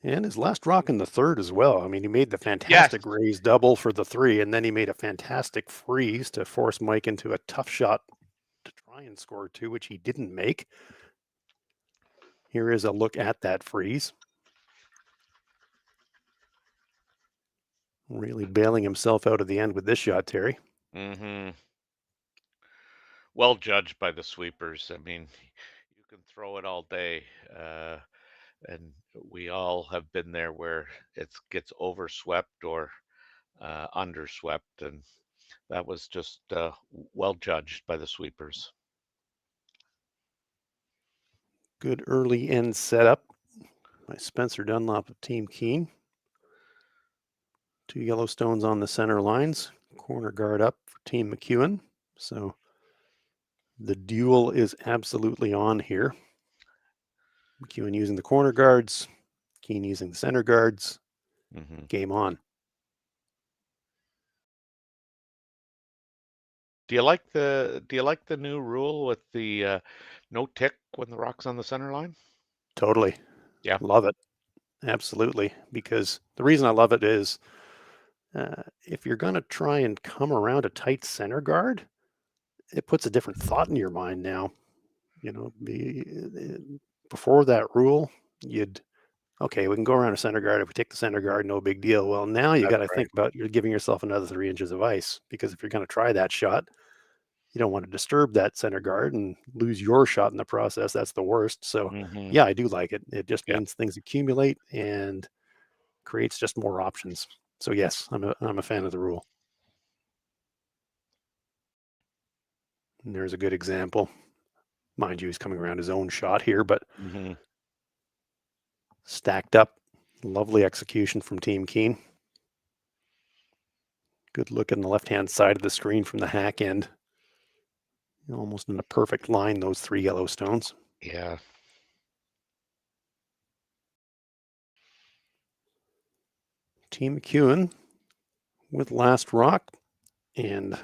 And his last rock in the third as well. I mean, he made the Yes. fantastic raise double for the 3, and then he made a fantastic freeze to force Mike into a tough shot to try and score 2, which he didn't make. Here is a look at that freeze. Really bailing himself out of the end with this shot, Terry. Mm-hmm. well judged by the sweepers. I mean, you can throw it all day, and we all have been there where it gets overswept or underswept, and that was just well judged by the sweepers. Good early end setup by Spencer Dunlop of Team Kean. 2 yellow stones on the center lines. Corner guard up for Team McEwen. So the duel is absolutely on here. McEwen using the corner guards, Kean using the center guards. Hmm. Game on. Do you like the new rule with the no tick when the rock's on the center line? Totally. Yeah, Love it. Absolutely. Because the reason I love it is if you're going to try and come around a tight center guard, it puts a different thought in your mind now. You know, before that rule, you'd okay, we can go around a center guard. If we take the center guard, no big deal. Well, now you got that's to right. think about you're giving yourself another 3 inches of ice because if you're going to try that shot, you don't want to disturb that center guard and lose your shot in the process. That's the worst. So, Hmm. yeah, I do like it. It just Yeah. means things accumulate and creates just more options. So, yes, I'm a fan of the rule. And there's a good example. Mind you, he's coming around his own shot here, but Hmm. stacked up. Lovely execution from Team Kean. Good look in the left-hand side of the screen from the hack end. Almost in a perfect line, those 3 yellow stones. Yeah. Team McEwen with last rock, and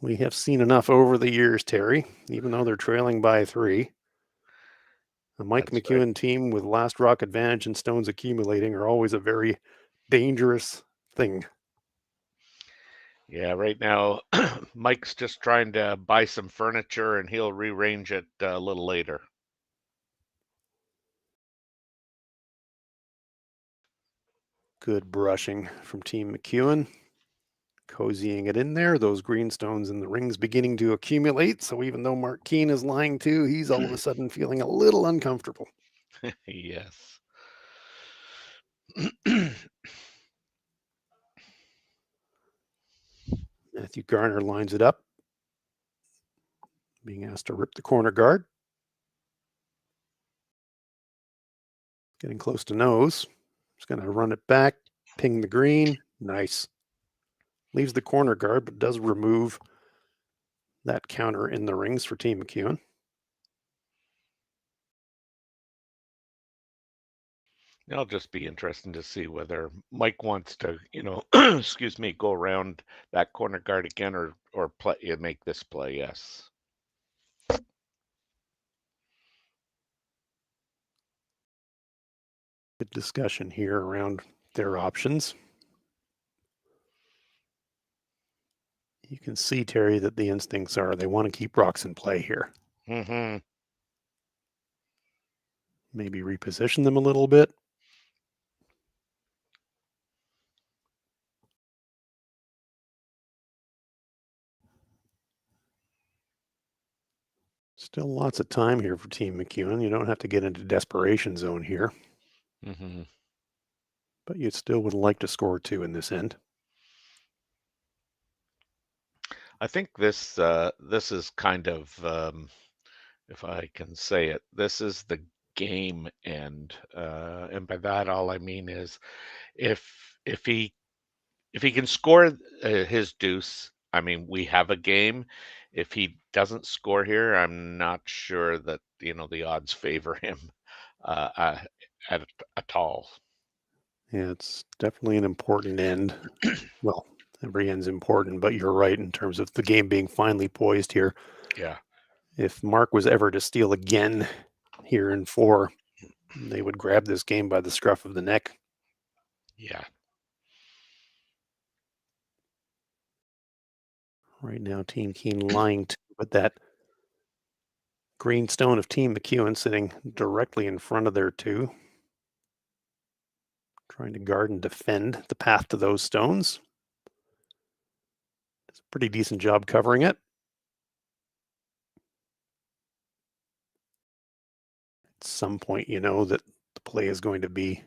we have seen enough over the years, Terry, even though they're trailing by 3. The Mike That's right. McEwen team with last rock advantage and stones accumulating are always a very dangerous thing. Yeah, right now Mike's just trying to buy some furniture and he'll rearrange it a little later. Good brushing from Team McEwen. Cozying it in there. Those green stones in the ring's beginning to accumulate. So even though Mark Kean is lying too, he's all of a sudden feeling a little uncomfortable. Yes. Matthew Garner lines it up, being asked to rip the corner guard. Getting close to nose. He's going to run it back, ping the green. Nice. Leaves the corner guard, but does remove that counter in the rings for Team McEwen. It'll just be interesting to see whether Mike wants to, excuse me, go around that corner guard again or play make this play. Yes. Good discussion here around their options. You can see, Terry, that the instincts are they want to keep rocks in play here. Hmm. Maybe reposition them a little bit. Still lots of time here for Team McEwen. You don't have to get into desperation zone here, Hmm. but you still would like to score 2 in this end. I think this is kind of if I can say it, this is the game end, and by that all I mean is if if he if he can score his deuce, I mean we have a game. If he doesn't score here, I'm not sure that the odds favor him uh, uh, at all. Yeah, it's definitely an important end. Well, every end's important, but you're right in terms of the game being finely poised here. Yeah, If Mark was ever to steal again here in 4, they would grab this game by the scruff of the neck. yeah. Right now, Team Kean lying to, but that green stone of Team McEwen sitting directly in front of their 2, trying to guard and defend the path to those stones. It's a pretty decent job covering it. At some point, you know that the play is going to be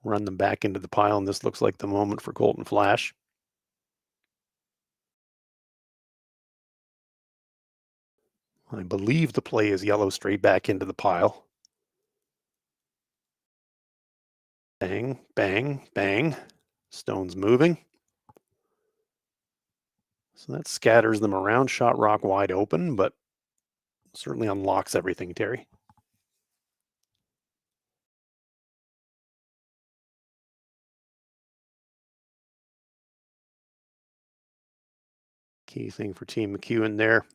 run them back into the pile, and this looks like the moment for Colton Flash. I believe the play is yellow straight back into the pile. Bang, bang, bang. Stones moving. So that scatters them around, shot rock wide open, but certainly unlocks everything, Terry. Key thing for Team McEwen there.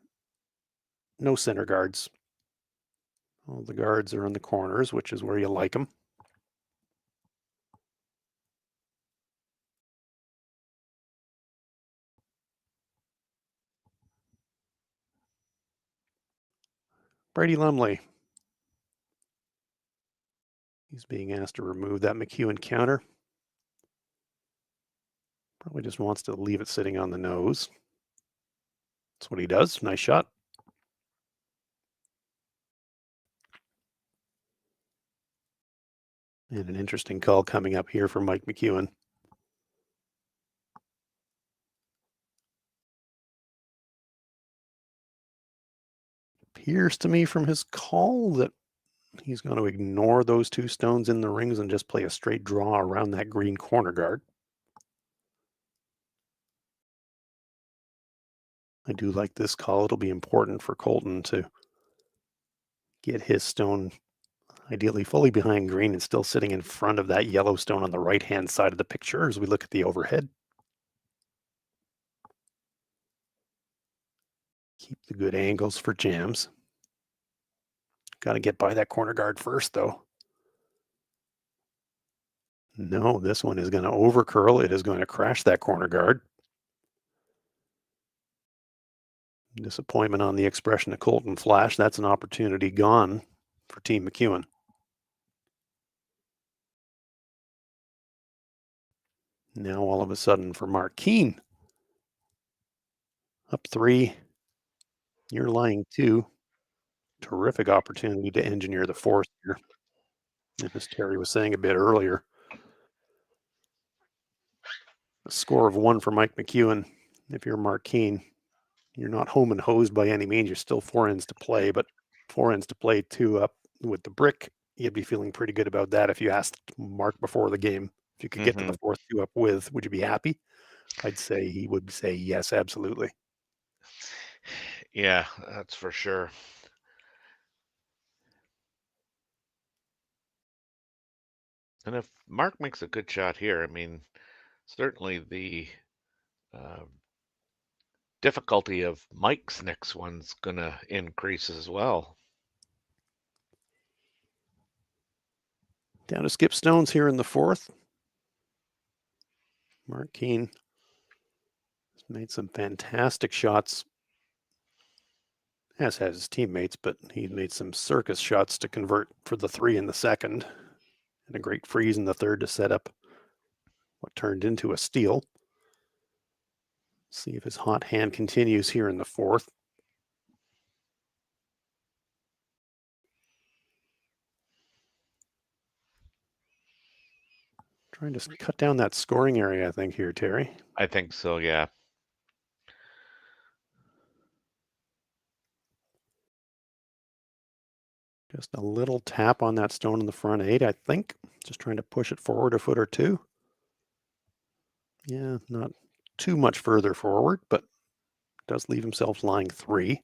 No center guards. All the guards are in the corners, which is where you like them. Brady Lumley. He's being asked to remove that McEwen counter. Probably just wants to leave it sitting on the nose. That's what he does. Nice shot. And an interesting call coming up here from Mike McEwen. Appears to me from his call that he's going to ignore those two stones in the rings and just play a straight draw around that green corner guard. I do like this call. It'll be important for Colton to get his stone ideally fully behind green and still sitting in front of that yellow stone on the right-hand side of the picture as we look at the overhead. Keep the good angles for jams. Got to get by that corner guard first, though. No, this one is going to overcurl. It is going to crash that corner guard. Disappointment on the expression of Colton Flash. That's an opportunity gone for Team McEwen. Now all of a sudden for Mark Kean. Up 3. You're lying 2. Terrific opportunity to engineer the fourth here. And as Terry was saying a bit earlier, a score of 1 for Mike McEwen. If you're Mark Kean, you're not home and hosed by any means. You're still 4 ends to play, but 4 ends to play, 2 up with the brick. You'd be feeling pretty good about that if you asked Mark before the game if you could get to the fourth 2 up with. Would you be happy? I'd say he would say yes, absolutely. Yeah, that's for sure. And if Mark makes a good shot here, I mean, certainly the difficulty of Mike's next one's going to increase as well. Down to skip stones here in the fourth. Mark Kean has made some fantastic shots, as has his teammates, but he made some circus shots to convert for the 3 in the second, and a great freeze in the third to set up what turned into a steal. See if his hot hand continues here in the fourth. Trying to cut down that scoring area, I think, here, Terry. I think so, yeah. Just a little tap on that stone in the front 8, I think. Just trying to push it forward a foot or 2. Yeah, not too much further forward, but does leave himself lying 3.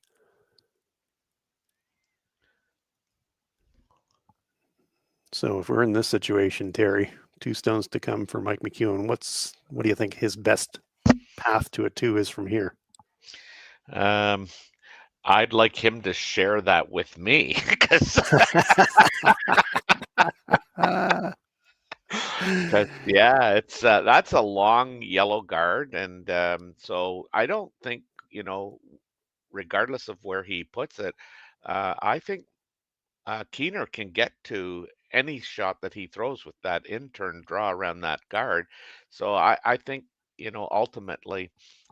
So if we're in this situation, Terry, 2 stones to come for Mike McEwen, what do you think his best path to a 2 is from here? I'd like him to share that with me because yeah, it's that's a long yellow guard, and so I don't think, regardless of where he puts it, I think Keener can get to any shot that he throws with that in-turn draw around that guard. So I think, ultimately,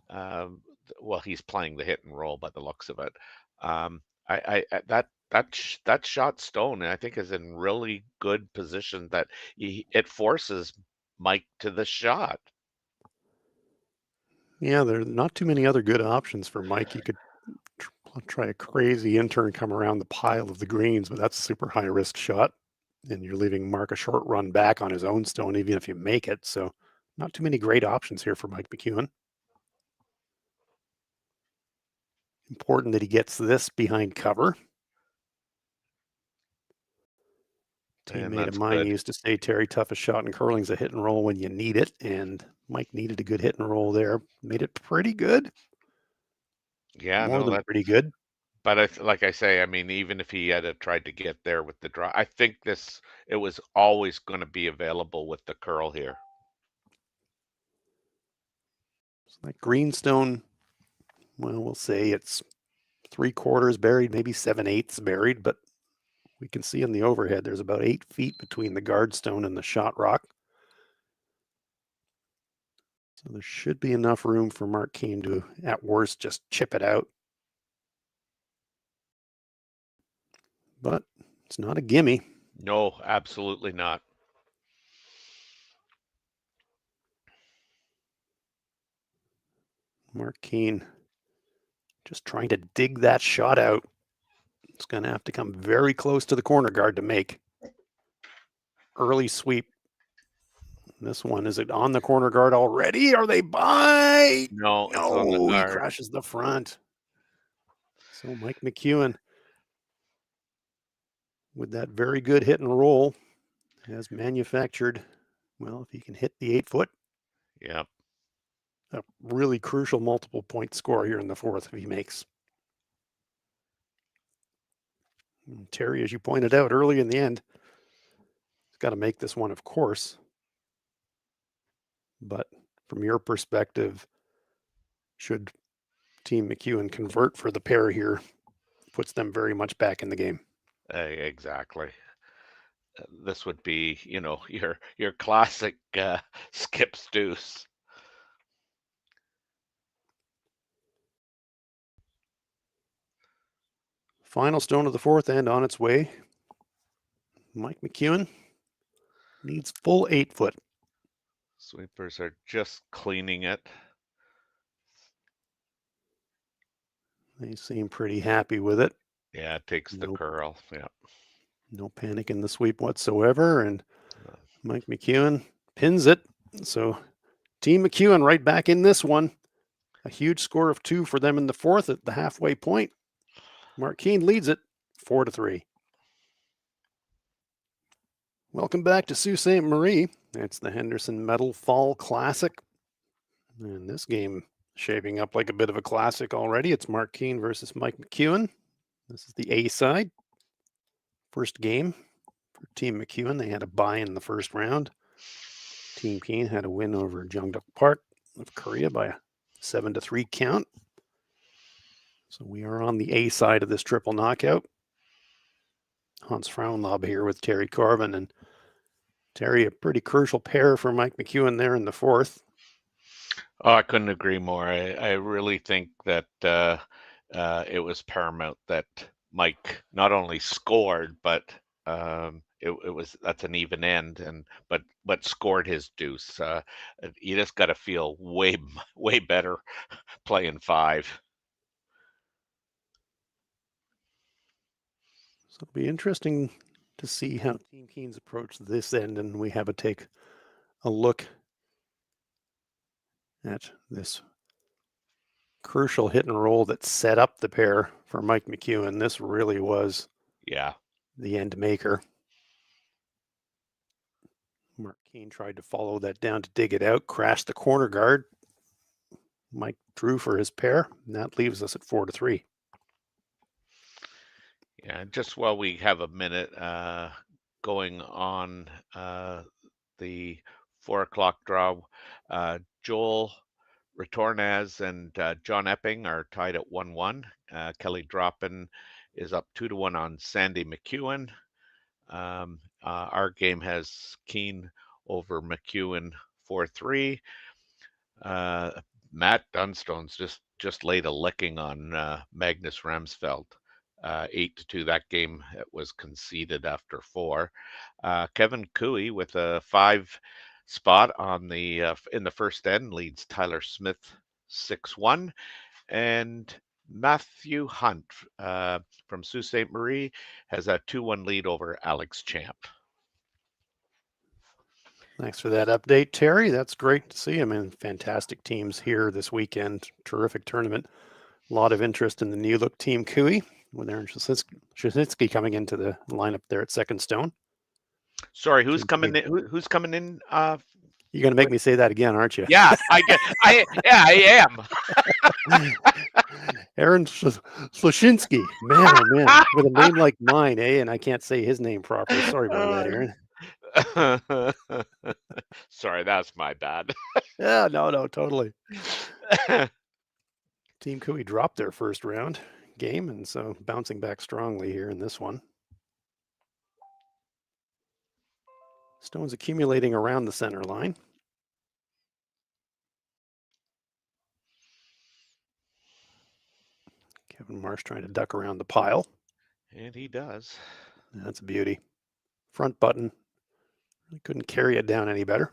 well, he's playing the hit and roll by the looks of it. I that that shot Stone, I think, is in really good position that it forces Mike to the shot. Yeah, there are not too many other good options for Mike. He could try a crazy intern come around the pile of the greens, but that's a super high risk shot. And you're leaving Mark a short run back on his own stone, even if you make it. So, not too many great options here for Mike McEwen. Important that he gets this behind cover. And Teammate of that's mine good. used to say, Terry, toughest shot in curling's a hit and roll when you need it. And Mike needed a good hit and roll there. Made it pretty good, Yeah, more no, than that pretty good. but like I say, I mean, even if he had tried to get there with the draw, I think it was always going to be available with the curl here. So that greenstone, well, we'll say it's 3/4 buried, maybe 7/8 buried, but we can see in the overhead there's about 8 feet between the guard stone and the shot rock. So there should be enough room for Mark Kean to, at worst, just chip it out. But it's not a gimme. No, absolutely not. Mark Kean just trying to dig that shot out. It's going to have to come very close to the corner guard to make. Early sweep. This one, is it on the corner guard already? Are they by? No, it's on the No, he guard. crashes the front. So Mike McEwen, with that very good hit and roll, has manufactured, well, if he can hit the 8 foot, Yeah. a really crucial multiple point score here in the fourth if he makes. And Terry, as you pointed out early in the end, he's got to make this one, of course. But from your perspective, should Team McEwen convert for the pair here, puts them very much back in the game. Exactly. This would be, your classic skips deuce. Final stone of the fourth and on its way. Mike McEwen needs full 8 foot. Sweepers are just cleaning it. They seem pretty happy with it. Yeah, it takes the No, curl. Yeah. no panic in the sweep whatsoever. And Mike McEwen pins it. So Team McEwen right back in this one. A huge score of 2 for them in the fourth at the halfway point. Mark Kean leads it 4-3. Welcome back to Sault Ste. Marie. It's the Henderson Medal Fall Classic. And this game shaping up like a bit of a classic already. It's Mark Kean versus Mike McEwen. This is the A side. First game for Team McEwen. They had a bye in the first round. Team Kean had a win over Jeongdeok Park of Korea by a 7-3 count. So we are on the A side of this triple knockout. Hans Frauenlob here with Terry Corbin, and Terry, a pretty crucial pair for Mike McEwen there in the fourth. Oh, I couldn't agree more. I really think that it was paramount that Mike not only scored, but that's an even end, and but scored his deuce. You just got to feel way better playing five. So it'll be interesting to see how Team Kean's approach this end, and we have a take a look at this crucial hit and roll that set up the pair for Mike McEwen. This really was Yeah. the end maker. Mark Kean tried to follow that down to dig it out, crashed the corner guard. Mike drew for his pair, and that leaves us at 4-3. Yeah, just while we have a minute going on the 4 o'clock draw, Joel Retornaz and John Epping are tied at 1-1. Kelly Droppin is up 2-1 on Sandy McEwen. Our game has Kean over McEwen 4-3. Matt Dunstone's just laid a licking on Magnus Ramsfeld. 8-2. That game was conceded after 4. Kevin Cooey with a 5 spot on the in the first end leads Tyler Smith 6-1, and Matthew Hunt from Sault Ste. Marie has a 2-1 lead over Alex Champ. Thanks for that update, Terry. That's great to see. I mean, fantastic teams here this weekend. Terrific tournament. A lot of interest in the new look team Cooey with Aaron Shasitsky coming into the lineup there at second stone. Sorry, who's Team coming Cooey. in? Who's coming in? You're going to make me say that again, aren't you? Yeah, I am. Aaron Slushinsky. Man, oh man, with a name like mine, eh? And I can't say his name properly. Sorry about that, Aaron. Sorry, that's my bad. Yeah, no, totally. Team Cooey dropped their first round game, and so bouncing back strongly here in this one. Stones accumulating around the center line. Kevin Marsh trying to duck around the pile. And he does. That's a beauty. Front button. Really couldn't carry it down any better.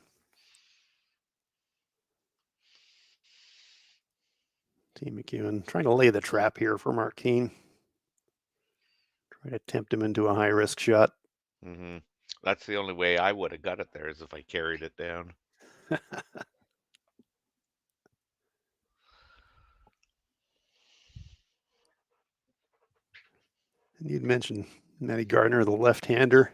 Team McEwen trying to lay the trap here for Mark Kean. Try to tempt him into a high-risk shot. Mm-hmm. That's the only way I would have got it there, is if I carried it down. And you'd mentioned Matty Gardner, the left-hander,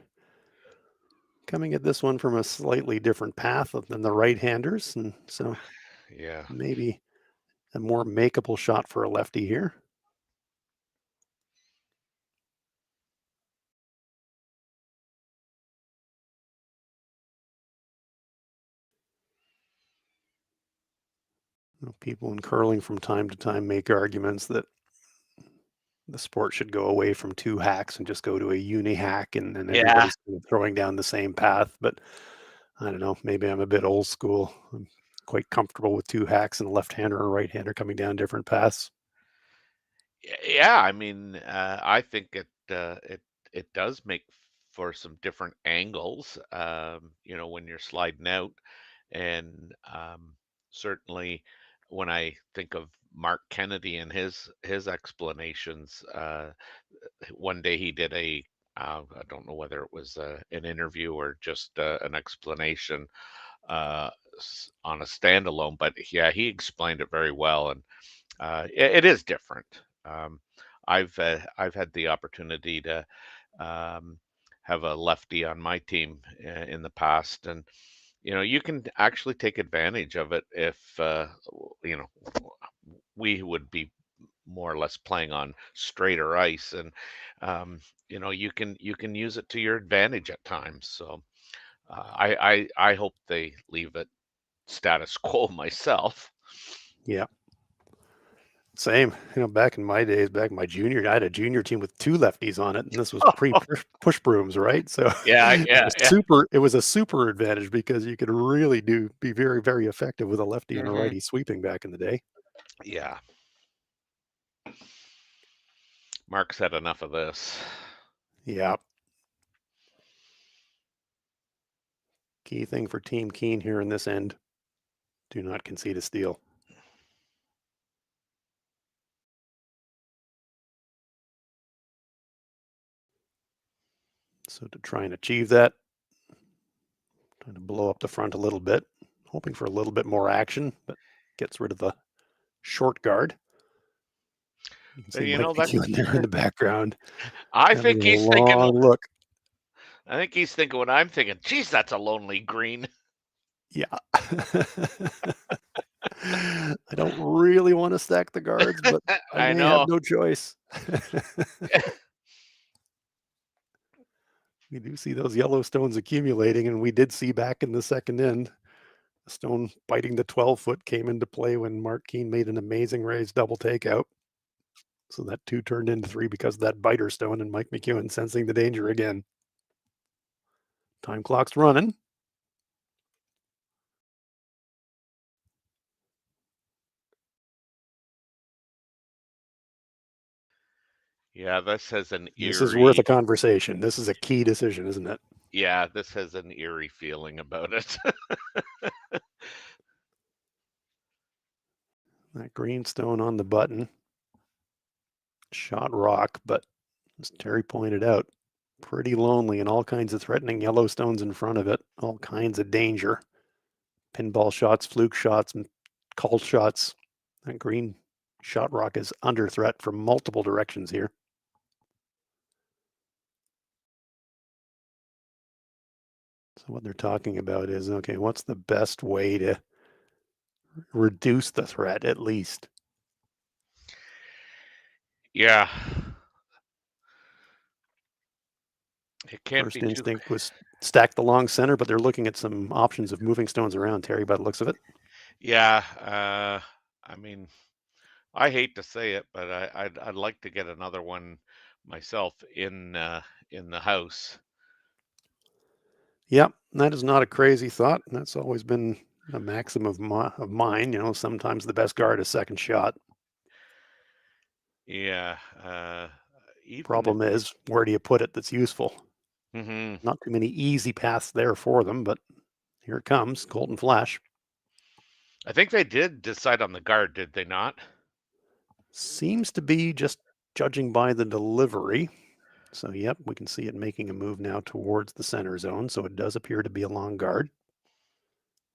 coming at this one from a slightly different path than the right-handers, and so Yeah. maybe a more makeable shot for a lefty here. People in curling from time to time make arguments that the sport should go away from two hacks and just go to a uni hack, and Yeah. everybody's throwing down the same path. But I don't know, maybe I'm a bit old school. I'm quite comfortable with two hacks and a left-hander or a right-hander coming down different paths. Yeah, I mean, I think it does make for some different angles, when you're sliding out, and certainly when I think of Mark Kennedy and his explanations, one day he did I don't know whether it was an interview or just an explanation uh, on a standalone, but yeah, he explained it very well, and it is different. Um, I've had the opportunity to um, have a lefty on my team in the past, and you can actually take advantage of it if you know we would be more or less playing on straighter ice, and you can use it to your advantage at times. So I hope they leave it status quo myself. Yeah, same. Back in my days, back in my junior, I had a junior team with two lefties on it, and this was pre-push brooms, right? So Yeah, yeah, yeah. it was a super advantage because you could really be very, very effective with a lefty and a Hmm. righty sweeping back in the day. Yeah. Mark's had enough of this. Yeah. Key thing for Team Kean here in this end: do not concede a steal. So to try and achieve that, trying to blow up the front a little bit, hoping for a little bit more action, but gets rid of the short guard. You can see Mike That's. McEwen there in the background I having think a he's thinking. long look. I think he's thinking what I'm thinking. Geez, that's a lonely green. Yeah. I don't really want to stack the guards, but I I may have know. no choice. We do see those yellow stones accumulating, and we did see back in the second end, a stone biting the 12-foot came into play when Mark Kean made an amazing raised double takeout. So that 2 turned into 3 because of that biter stone, and Mike McEwen sensing the danger again. Time clock's running. Yeah, this has an This is worth a eerie. conversation. This is a key decision, isn't it? Yeah, this has an eerie feeling about it. That green stone on the button, shot rock, but as Terry pointed out, pretty lonely and all kinds of threatening yellow stones in front of it, all kinds of danger. Pinball shots, fluke shots, and called shots. That green shot rock is under threat from multiple directions here. So what they're talking about is, okay, what's the best way to reduce the threat at least? Yeah, it can't First be too. instinct was stack the long center, but they're looking at some options of moving stones around, Terry, by the looks of it. Yeah, I mean, I hate to say it, but I'd like to get another one myself in the house. Yep, that is not a crazy thought. That's always been a maxim of mine. Sometimes the best guard is second shot. Yeah, even if. Problem is, where do you put it that's useful? Hmm. Not too many easy paths there for them, but here it comes, Colton Flash. I think they did decide on the guard, did they not? Seems to be just judging by the delivery. So, yep, we can see it making a move now towards the center zone. So it does appear to be a long guard,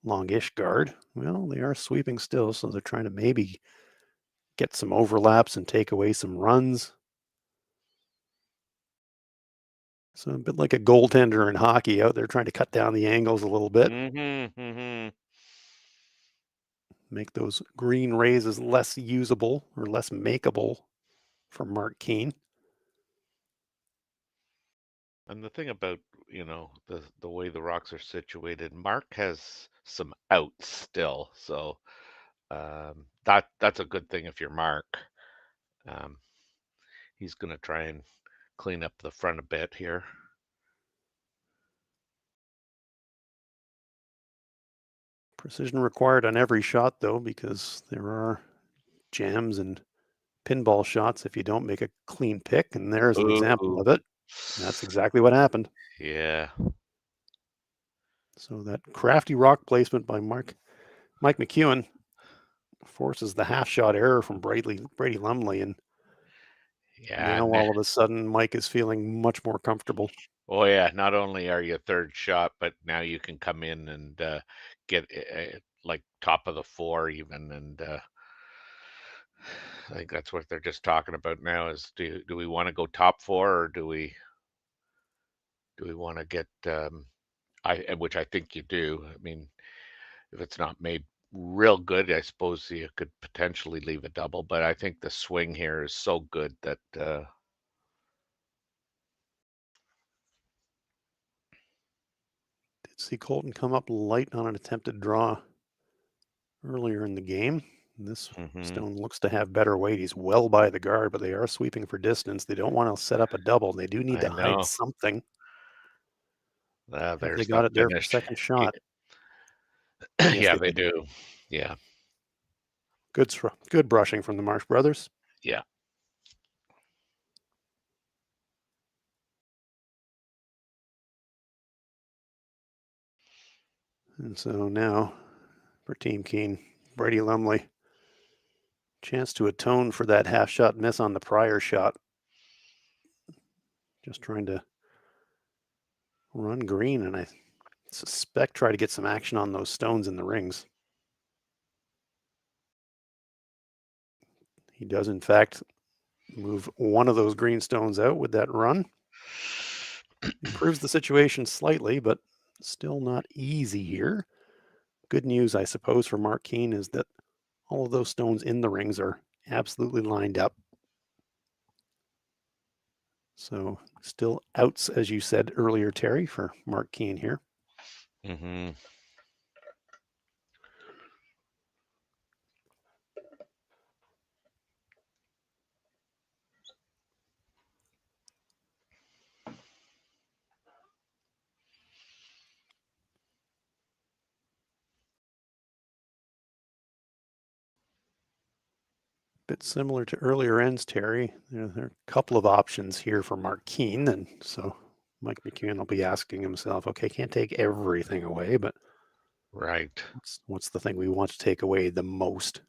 longish guard. Well, they are sweeping still, so they're trying to maybe get some overlaps and take away some runs. So a bit like a goaltender in hockey out there trying to cut down the angles a little bit, Hmm. Hmm. make those green raises less usable or less makeable for Mark Kean. And the thing about, the way the rocks are situated, Mark has some outs still, so that's a good thing if you're Mark. Um, he's gonna try and clean up the front a bit here. Precision required on every shot, though, because there are jams and pinball shots if you don't make a clean pick. And there's an example Ooh, of it. That's exactly what happened. yeah, So that crafty rock placement by Mike McEwen forces the half shot error from Brady Lumley. And yeah. now all of a sudden, Mike is feeling much more comfortable. Oh yeah, not only are you third shot, but now you can come in and get like top of the four even, and I think that's what they're just talking about now is do we want to go top four or do we want to get which I think you do. I mean, if it's not made real good, I suppose you could potentially leave a double, but I think the swing here is so good that Did see Colton come up light on an attempted draw earlier in the game. This mhm, stone looks to have better weight. He's well by the guard, but they are sweeping for distance. They don't want to set up a double. They do need I to hide know. something. Have they There's the got it there for finish. second shot? Yes, Yeah, they they do. do. Yeah, Good brushing from the Marsh brothers. yeah. And so now for Team Kean, Brady Lumley, chance to atone for that half shot miss on the prior shot. Just trying to run green, and I suspect try to get some action on those stones in the rings. He does, in fact, move one of those green stones out with that run. Improves the situation slightly, but still not easy here. Good news, I suppose, for Mark Kean is that all of those stones in the rings are absolutely lined up. So still outs, as you said earlier, Terry, for Mark Kean here. Hmm. Bit similar to earlier ends, Terry. There are a couple of options here for Mark Kean, and so Mike McEwen will be asking himself, okay, can't take everything away, but Right. what's the thing we want to take away the most?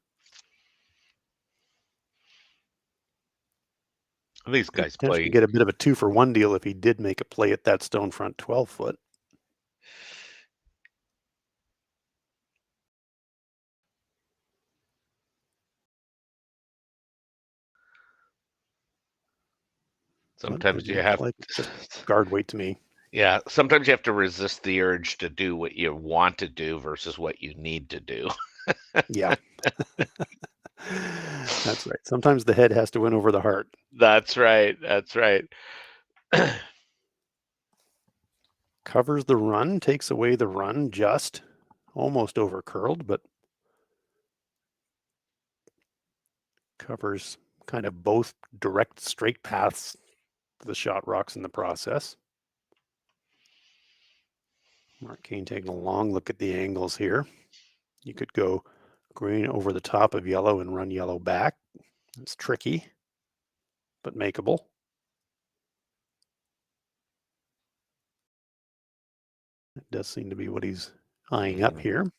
These Could guys potentially play. get a bit of a 2-for-1 deal if he did make a play at that stone front 12-foot. But it Sometimes you looks have, like it's just guard weight to me. yeah, sometimes you have to resist the urge to do what you want to do versus what you need to do. Yeah. That's right. Sometimes the head has to win over the heart. That's right. That's right. Covers the run, takes away the run just. Almost over curled, but covers kind of both direct straight paths to the shot rocks in the process. Mark Kean taking a long look at the angles here. You could go green over the top of yellow and run yellow back. It's tricky, but makeable. It does seem to be what he's eyeing up Mhm. here.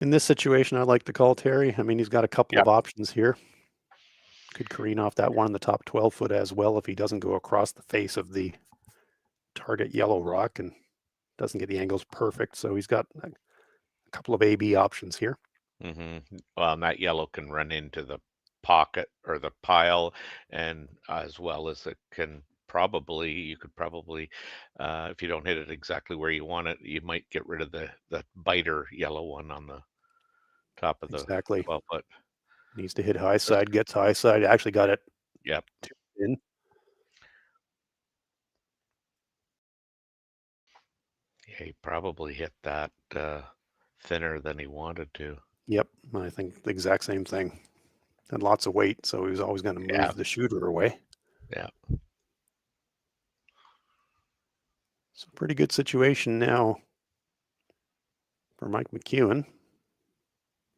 In this situation, I like to call Terry. I mean, he's got a couple Yep. of options here. Could careen off that one in the top 12-foot as well if he doesn't go across the face of the target yellow rock and doesn't get the angles perfect. So he's got a couple of A-B options here. Well, and that yellow can run into the pocket or the pile, and as well as it can probably, you could probably, if you don't hit it exactly where you want it, you might get rid of the biter yellow one on the top of the Exactly. 12 foot. Needs to hit high side, gets high side. Actually got it Yep. in. Yeah, he probably hit that thinner than he wanted to. Yep. I think the exact same thing. Had lots of weight, so he was always going to Yeah. move the shooter away. Yeah. So pretty good situation now for Mike McEwen.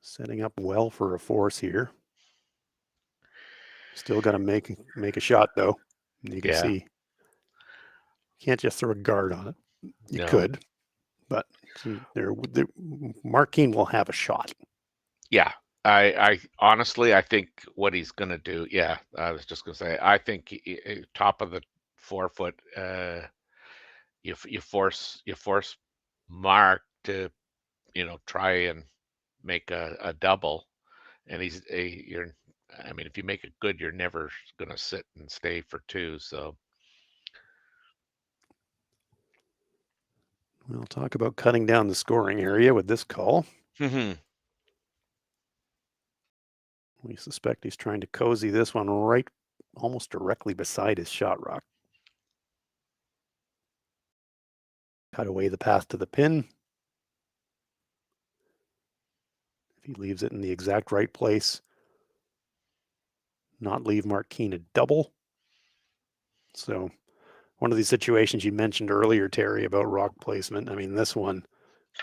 Setting up well for a force here. Still got to make a shot though. You can Yeah. see can't just throw a guard on it. You No. could, but Mark Kean will have a shot. Yeah. I honestly, I think what he's gonna do. Yeah, I was just gonna say. I think top of the 4 foot. You force Mark to try and make a double, and you're. I mean, if you make it good, you're never gonna sit and stay for two. So We'll talk about cutting down the scoring area with this call. mhm. We suspect he's trying to cozy this one right almost directly beside his shot rock. Cut away the path to the pin. If he leaves it in the exact right place, not leave Mark Kean a double. So one of these situations you mentioned earlier, Terry, about rock placement. I mean, this one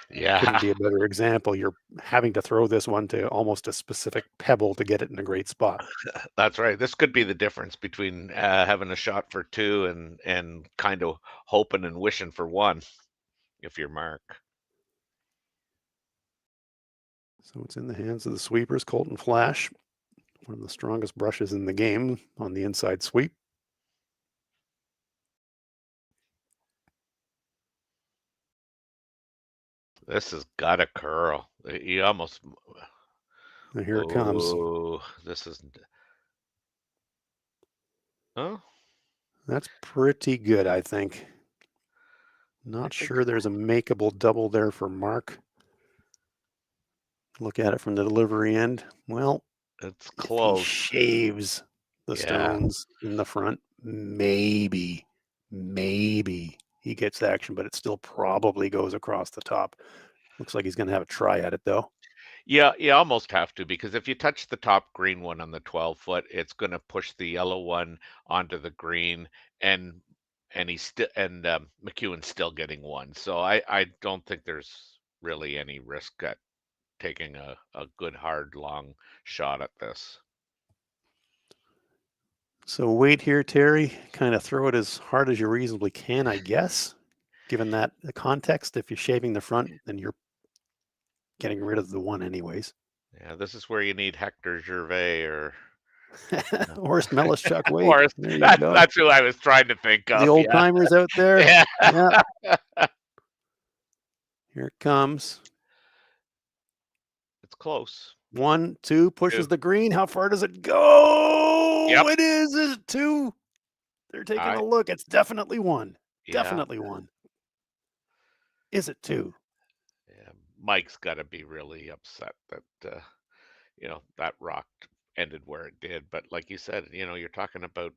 couldn't Yeah, be a better example. You're having to throw this one to almost a specific pebble to get it in a great spot. that's right. This could be the difference between having a shot for two and kind of hoping and wishing for one if you're Mark. So it's in the hands of the sweepers, Colton Flash, one of the strongest brushes in the game on the inside sweep. This has got a curl. You almost. And here it comes. Oh, this is. Oh, That's pretty good, I think. I Not think sure there's a makeable double there for Mark. Look at it from the delivery end. Well, it's if he close. shaves the Yeah. stones in the front, maybe he gets action, but it still probably goes across the top. Looks like he's going to have a try at it, though. Yeah, you almost have to because if you touch the top green one on the 12 foot, it's going to push the yellow one onto the green, and he's still and McEwen's still getting one. So I don't think there's really any risk at taking a good, hard, long shot at this. So wait here, Terry. Kind of throw it as hard as you reasonably can, I guess. Given that the context, if you're shaving the front, then you're getting rid of the one anyways. Yeah, this is where you need Hector Gervais or Or Smellis Chuck Waite. Horace. There you That's go. that's who I was trying to think The of. old Yeah, timers out there. yeah. Yeah, here it comes. It's close. 1, 2, pushes Two. the green. How far does it go? Yep. It is. Is it 2? They're taking I a look. It's definitely 1. yeah. Definitely 1. Is it 2? Yeah. Mike's got to be really upset that that rock ended where it did. But like you said, you're talking about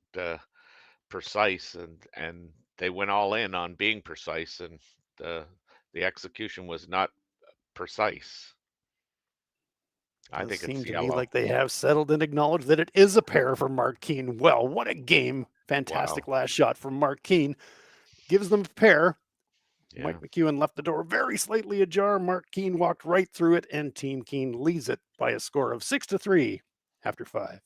precise, and they went all in on being precise, and the execution was not precise. I Does think it's seem to me yellow. like they have settled and acknowledged that it is a pair for Mark Kean. Well, what a game. Wow. Fantastic last shot from Mark Kean. Gives them a pair. Yeah. Mike McEwen left the door very slightly ajar. Mark Kean walked right through it, and Team Kean leads it by a score of 6-3 after 5.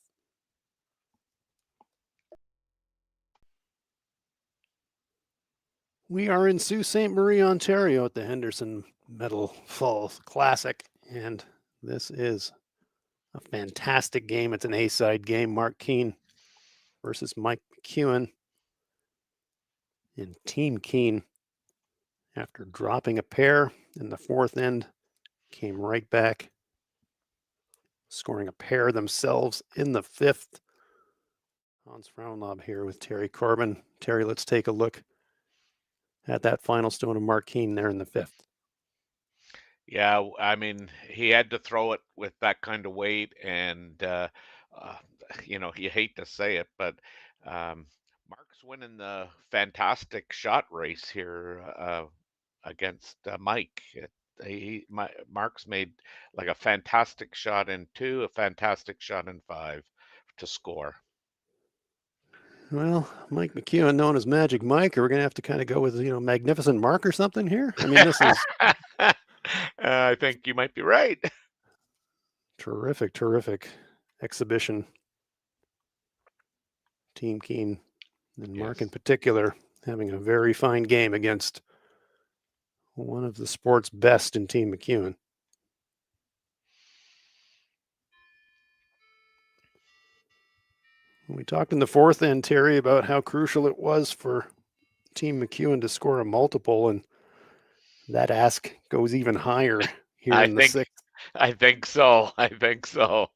We are in Sault Ste. Marie, Ontario at the Henderson Medal Falls Classic, and this is a fantastic game. It's an A-side game. Mark Kean versus Mike McEwen. And Team Kean, after dropping a pair in the fourth end, came right back, scoring a pair themselves in the fifth. Hans Frauenlob here with Terry Corbin. Terry, let's take a look at that final stone of Mark Kean there in the fifth. Yeah, I mean, he had to throw it with that kind of weight, and uh, you hate to say it, but um, Mark's winning the fantastic shot race here against Mike. Mark's made like a fantastic shot in 2, a fantastic shot in 5 to score. Well, Mike McEwen, known as Magic Mike, are we going to have to kind of go with, Magnificent Mark or something here? I mean, this is I think you might be right. terrific, terrific exhibition. Team Kean and Mark in Yes. particular having a very fine game against one of the sport's best in Team McEwen. We talked in the fourth end, Terry, about how crucial it was for Team McEwen to score a multiple, and that ask goes even higher here I in the think sixth. I think so. I think so.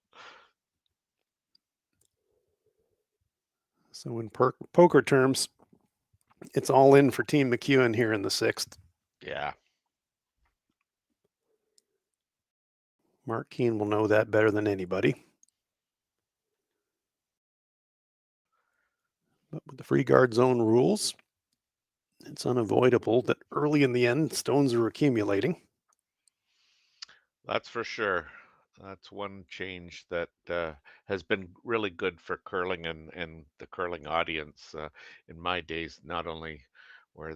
So in poker terms, it's all in for Team McEwen here in the sixth. Yeah. Mark Kean will know that better than anybody. But with the free guard zone rules, it's unavoidable that early in the end, stones are accumulating. That's for sure. That's one change that has been really good for curling and the curling audience. In my days, not only were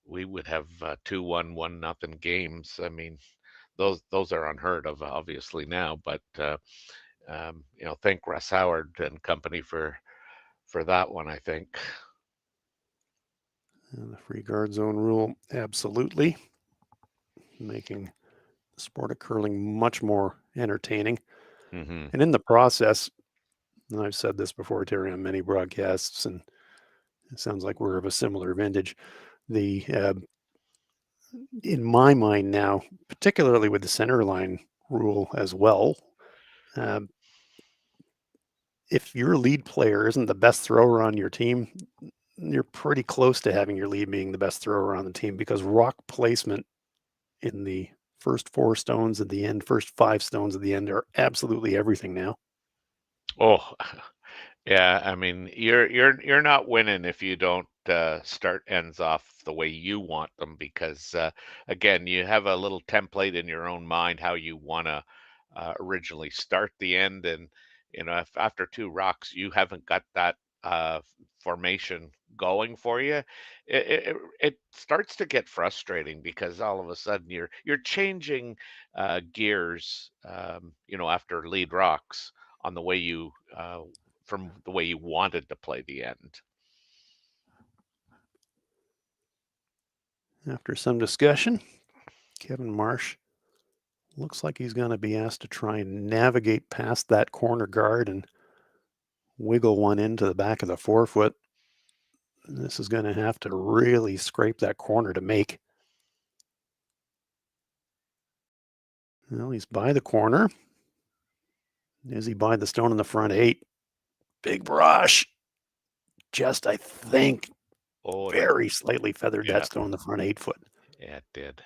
we would have 2-1, 1-0 games. I mean, those are unheard of, obviously now. But thank Russ Howard and company for that one. I think. And the free guard zone rule, absolutely making the sport of curling much more entertaining. Hmm. And in the process, and I've said this before, Terry, on many broadcasts, and it sounds like we're of a similar vintage. The in my mind now, particularly with the center line rule as well, um, if your lead player isn't the best thrower on your team, you're pretty close to having your lead being the best thrower on the team, because rock placement in the first 4 stones at the end, first 5 stones at the end are absolutely everything now. Oh, yeah. I mean, you're not winning if you don't start ends off the way you want them, because again, you have a little template in your own mind how you want to originally start the end, and if after 2 rocks you haven't got that formation going for you, it starts to get frustrating because all of a sudden you're changing gears, after lead rocks on the way you from the way you wanted to play the end. After some discussion, Kevin Marsh looks like he's going to be asked to try and navigate past that corner guard and wiggle one into the back of the forefoot. This is going to have to really scrape that corner to make. Well, he's by the corner. Is he by the stone in the front 8? Big brush. Just, I think, Oh, very slightly feathered yeah, that stone in the front 8 foot. yeah, it did.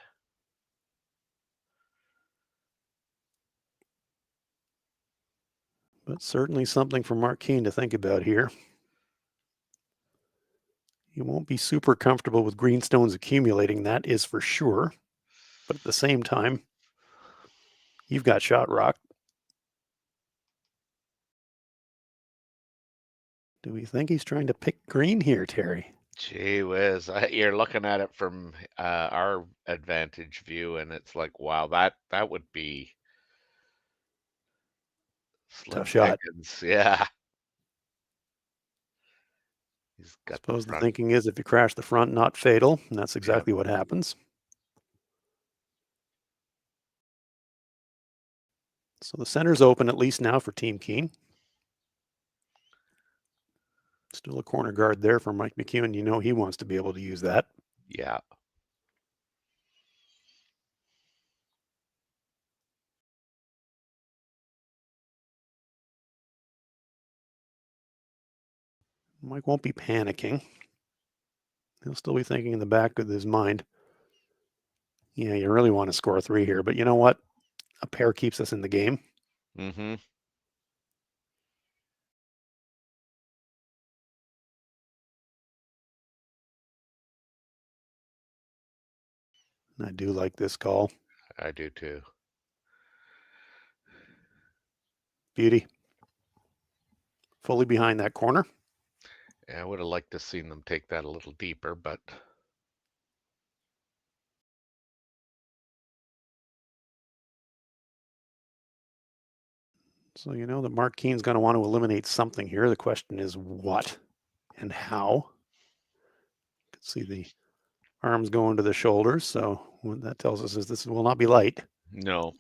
But certainly something for Mark Kean to think about here. He won't be super comfortable with green stones accumulating, that is for sure. But at the same time, you've got shot rock. Do we think he's trying to pick green here, Terry? Gee whiz, you're looking at it from our advantage view, and it's like, wow, that would be Tough slim shot. pickings. Yeah, he's I got the suppose the front. thinking is if you crash the front, not fatal. And that's Yeah, exactly what happens. So the center's open at least now for Team Kean. Still a corner guard there for Mike McEwen. You know he wants to be able to use that. yeah. Mike won't be panicking. He'll still be thinking in the back of his mind, yeah, you really want to score 3 here, but you know what? A pair keeps us in the game. Mm-hmm. And I do like this call. I do too. Beauty. Fully behind that corner. Yeah, I would have liked to seen them take that a little deeper, but So you know that Mark Kean's going to want to eliminate something here. The question is what and how. You can see the arms going to the shoulders. So what that tells us is this will not be light. no.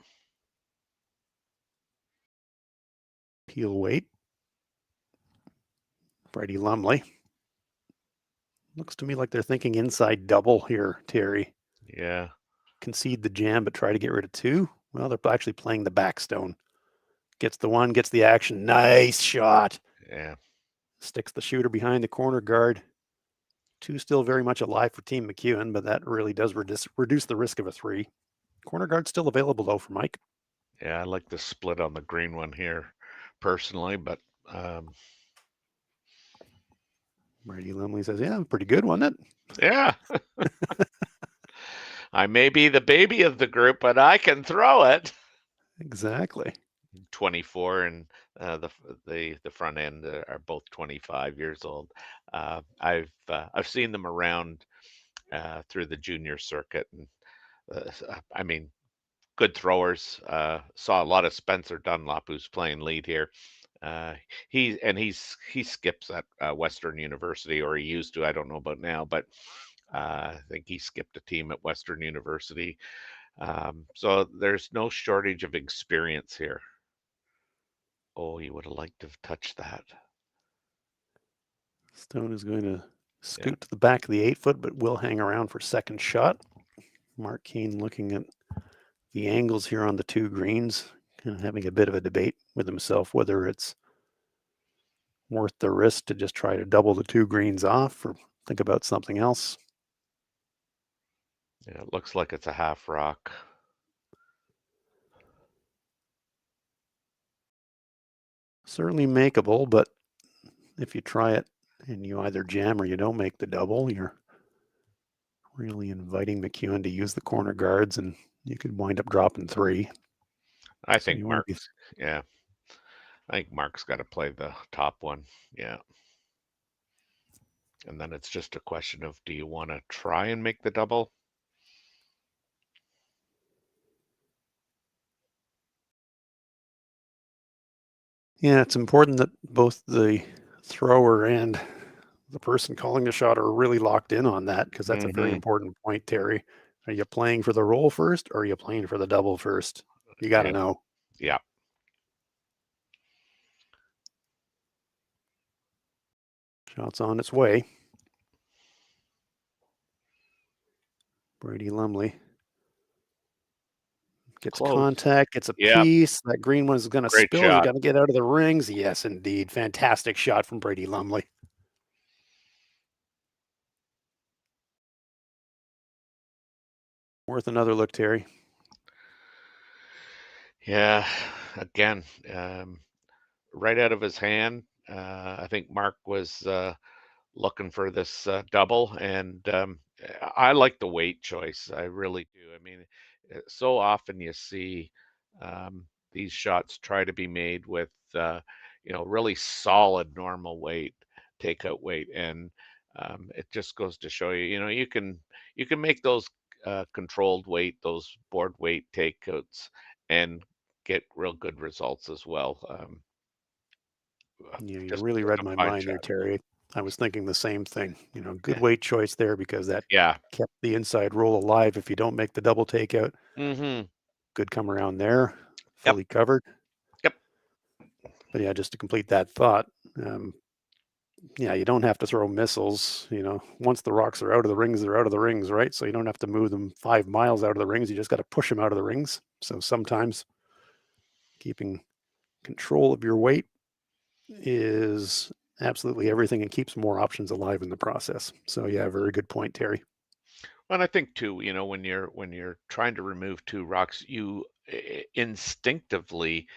Peel weight. Brady Lumley. Looks to me like they're thinking inside double here, Terry. Yeah, Concede the jam, but try to get rid of 2. Well, they're actually playing the backstone. Gets the one, gets the action. Nice shot. yeah. Sticks the shooter behind the corner guard. 2 still very much alive for Team McEwen, but that really does reduce the risk of a 3. Corner guard still available, though, for Mike. Yeah, I like the split on the green one here personally, but Brady Lumley says, yeah, pretty good, wasn't it? yeah. I may be the baby of the group, but I can throw it. Exactly. 24 and the front end are both 25 years old. I've seen them around through the junior circuit, and I mean, good throwers. Saw a lot of Spencer Dunlop, who's playing lead here. He skips at Western University, or he used to. I don't know about now, but I think he skipped a team at Western University. So there's no shortage of experience here. Oh, you would have liked to have touched that. Stone is going to Yeah, scoot to the back of the 8 foot, but will hang around for second shot. Mark Kean looking at the angles here on the 2 greens, kind of having a bit of a debate with himself whether it's worth the risk to just try to double the 2 greens off or think about something else. yeah, it looks like it's a half rock. Certainly makeable, but if you try it and you either jam or you don't make the double, you're really inviting McEwen to use the corner guards, and you could wind up dropping 3. I So think you want to be Mark's, yeah, I think Mark's got to play the top one. Yeah, And then it's just a question of, do you want to try and make the double? Yeah, it's important that both the thrower and the person calling the shot are really locked in on that because that's a very Hmm. important point, Terry. Are you playing for the roll first or are you playing for the double first? You got to Yeah, know. yeah, Shot's on its way. Brady Lumley gets close. contact, gets a Yeah, piece. That green one's going to great spill. He's shot. got to get out of the rings. Yes, indeed. Fantastic shot from Brady Lumley. Worth another look, Terry. Yeah, again, right out of his hand. I think Mark was looking for this double, and I like the weight choice. I really do. I mean, so often you see um, these shots try to be made with really solid normal weight, takeout weight, and it just goes to show you, you can make those controlled weight, those board weight takeouts, and get real good results as well. Yeah, you Just really just read a my fine mind there, shot. Terry. I was thinking the same thing. Good Yeah. weight choice there because that Yeah. kept the inside roll alive if you don't make the double takeout. Hmm. Good come around there, Yep. fully covered. Yep. But yeah, just to complete that thought, um, yeah, you don't have to throw missiles. Once the rocks are out of the rings, they're out of the rings, right? So you don't have to move them 5 miles out of the rings. You just got to push them out of the rings. So sometimes keeping control of your weight is absolutely everything and keeps more options alive in the process. So yeah, very good point, Terry. And I think too, when you're trying to remove two rocks, you instinctively,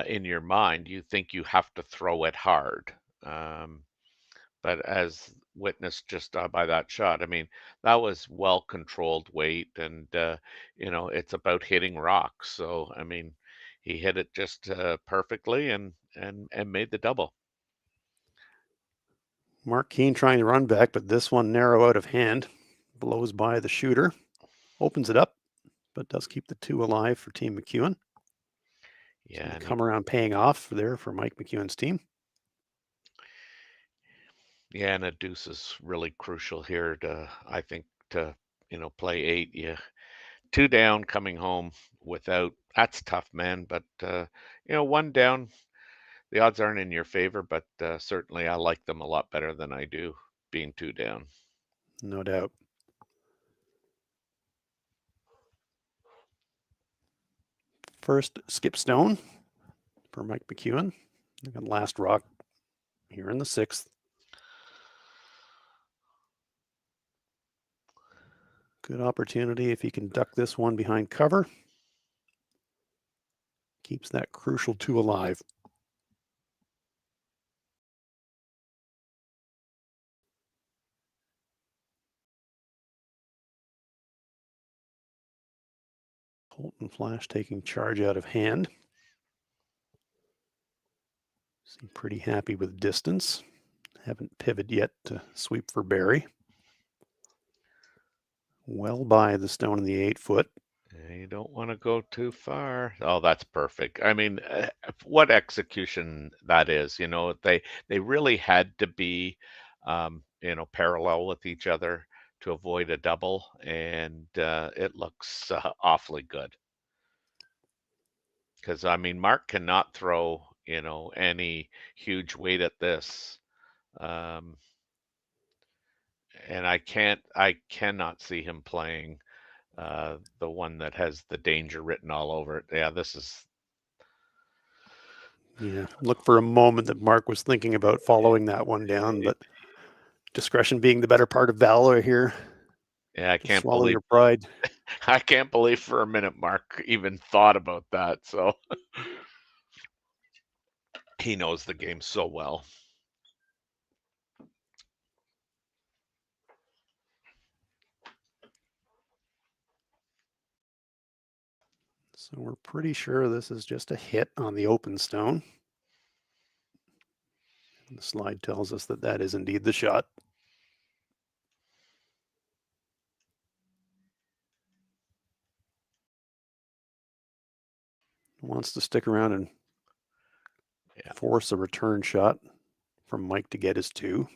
in your mind, you think you have to throw it hard. Um, but as witnessed just by that shot, I mean, that was well controlled weight, and it's about hitting rocks. So I mean, he hit it just perfectly, and made the double. Mark Kean trying to run back, but this one narrow out of hand. Blows by the shooter, opens it up, but does keep the two alive for Team McEwen. It's Yeah, going to and he come around paying off there for Mike McEwen's team. Yeah, and a deuce is really crucial here I think, to, play eight. Yeah, two down coming home without, that's tough, man. But, one down, the odds aren't in your favor, but certainly I like them a lot better than I do being two down. No doubt. First skip stone for Mike McEwen. And last rock here in the sixth. Good opportunity if he can duck this one behind cover. Keeps that crucial two alive. Holt and Flash taking charge out of hand. Seem pretty happy with distance. Haven't pivoted yet to sweep for Barry. Well by the stone in the 8 foot. You don't want to go too far. Oh, that's perfect. I mean, what execution that is. They really had to be, parallel with each other to avoid a double, and it looks awfully good. Because I mean, Mark cannot throw, any huge weight at this, um, and I cannot see him playing the one that has the danger written all over it. Yeah, this is. Yeah, look for a moment that Mark was thinking about following that one down, but discretion being the better part of valor here. Yeah, I Just can't swallow believe your pride. I can't believe for a minute Mark even thought about that. So he knows the game so well. So we're pretty sure this is just a hit on the open stone. And the slide tells us that that is indeed the shot. Wants to stick around and Yeah. force a return shot from Mike to get his 2.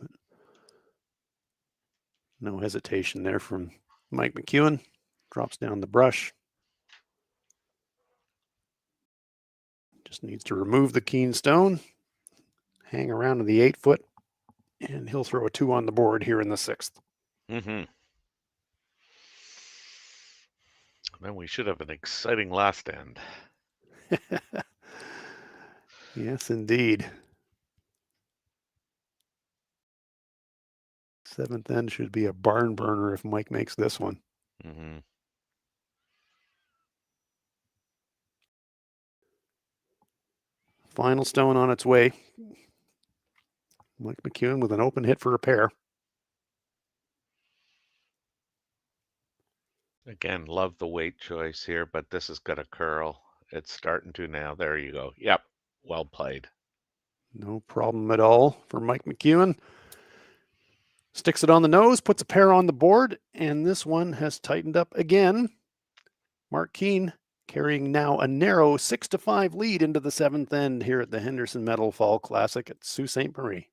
No hesitation there from Mike McEwen. Drops down the brush. Just needs to remove the Kean stone, hang around to the 8-foot, and he'll throw a 2 on the board here in the 6th. Mm-hmm. Man, we should have an exciting last end. Yes, indeed. 7th end should be a barn burner if Mike makes this one. Mm-hmm. Final stone on its way. Mike McEwen with an open hit for a pair. Again, love the weight choice here, but this has got a curl. It's starting to now. There you go. Yep. Well played. No problem at all for Mike McEwen. Sticks it on the nose, puts a pair on the board, and this one has tightened up again. Mark Kean carrying now a narrow 6-5 lead into the 7th end here at the Henderson Medal Fall Classic at Sault Ste. Marie.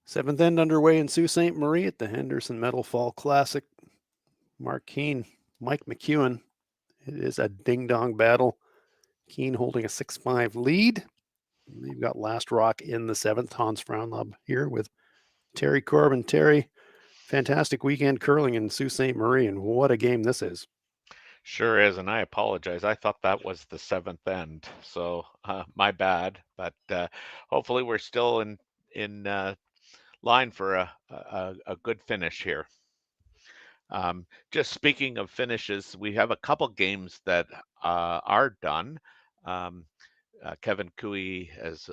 7th end underway in Sault Ste. Marie at the Henderson Medal Fall Classic. Mark Kean, Mike McEwen. It is a ding-dong battle. Kean holding a 6-5 lead. They've got last rock in the 7th. Hans Frauenlob here with Terry Corbin. Terry, fantastic weekend curling in Sault Ste. Marie, and what a game this is. Sure is, and I apologize. I thought that was the 7th end, so my bad. But hopefully, we're still in line for a good finish here. Just speaking of finishes, we have a couple games that are done. Um, Kevin Cooey has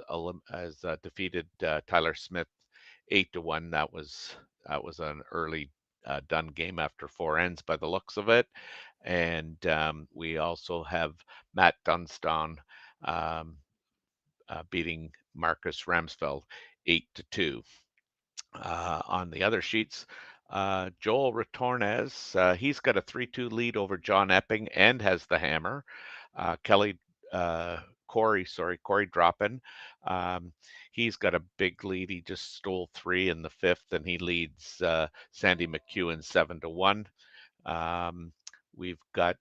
defeated Tyler Smith 8-1. That was an early done game after 4 ends by the looks of it. And we also have Matt Dunston um, beating Marcus Ramsfeld 8-2. On the other sheets, Joel Retornez, he's got a 3-2 lead over John Epping and has the hammer. Corey Droppin. He's got a big lead. He just stole 3 in the 5th, and he leads Sandy McEwen 7-1. We've got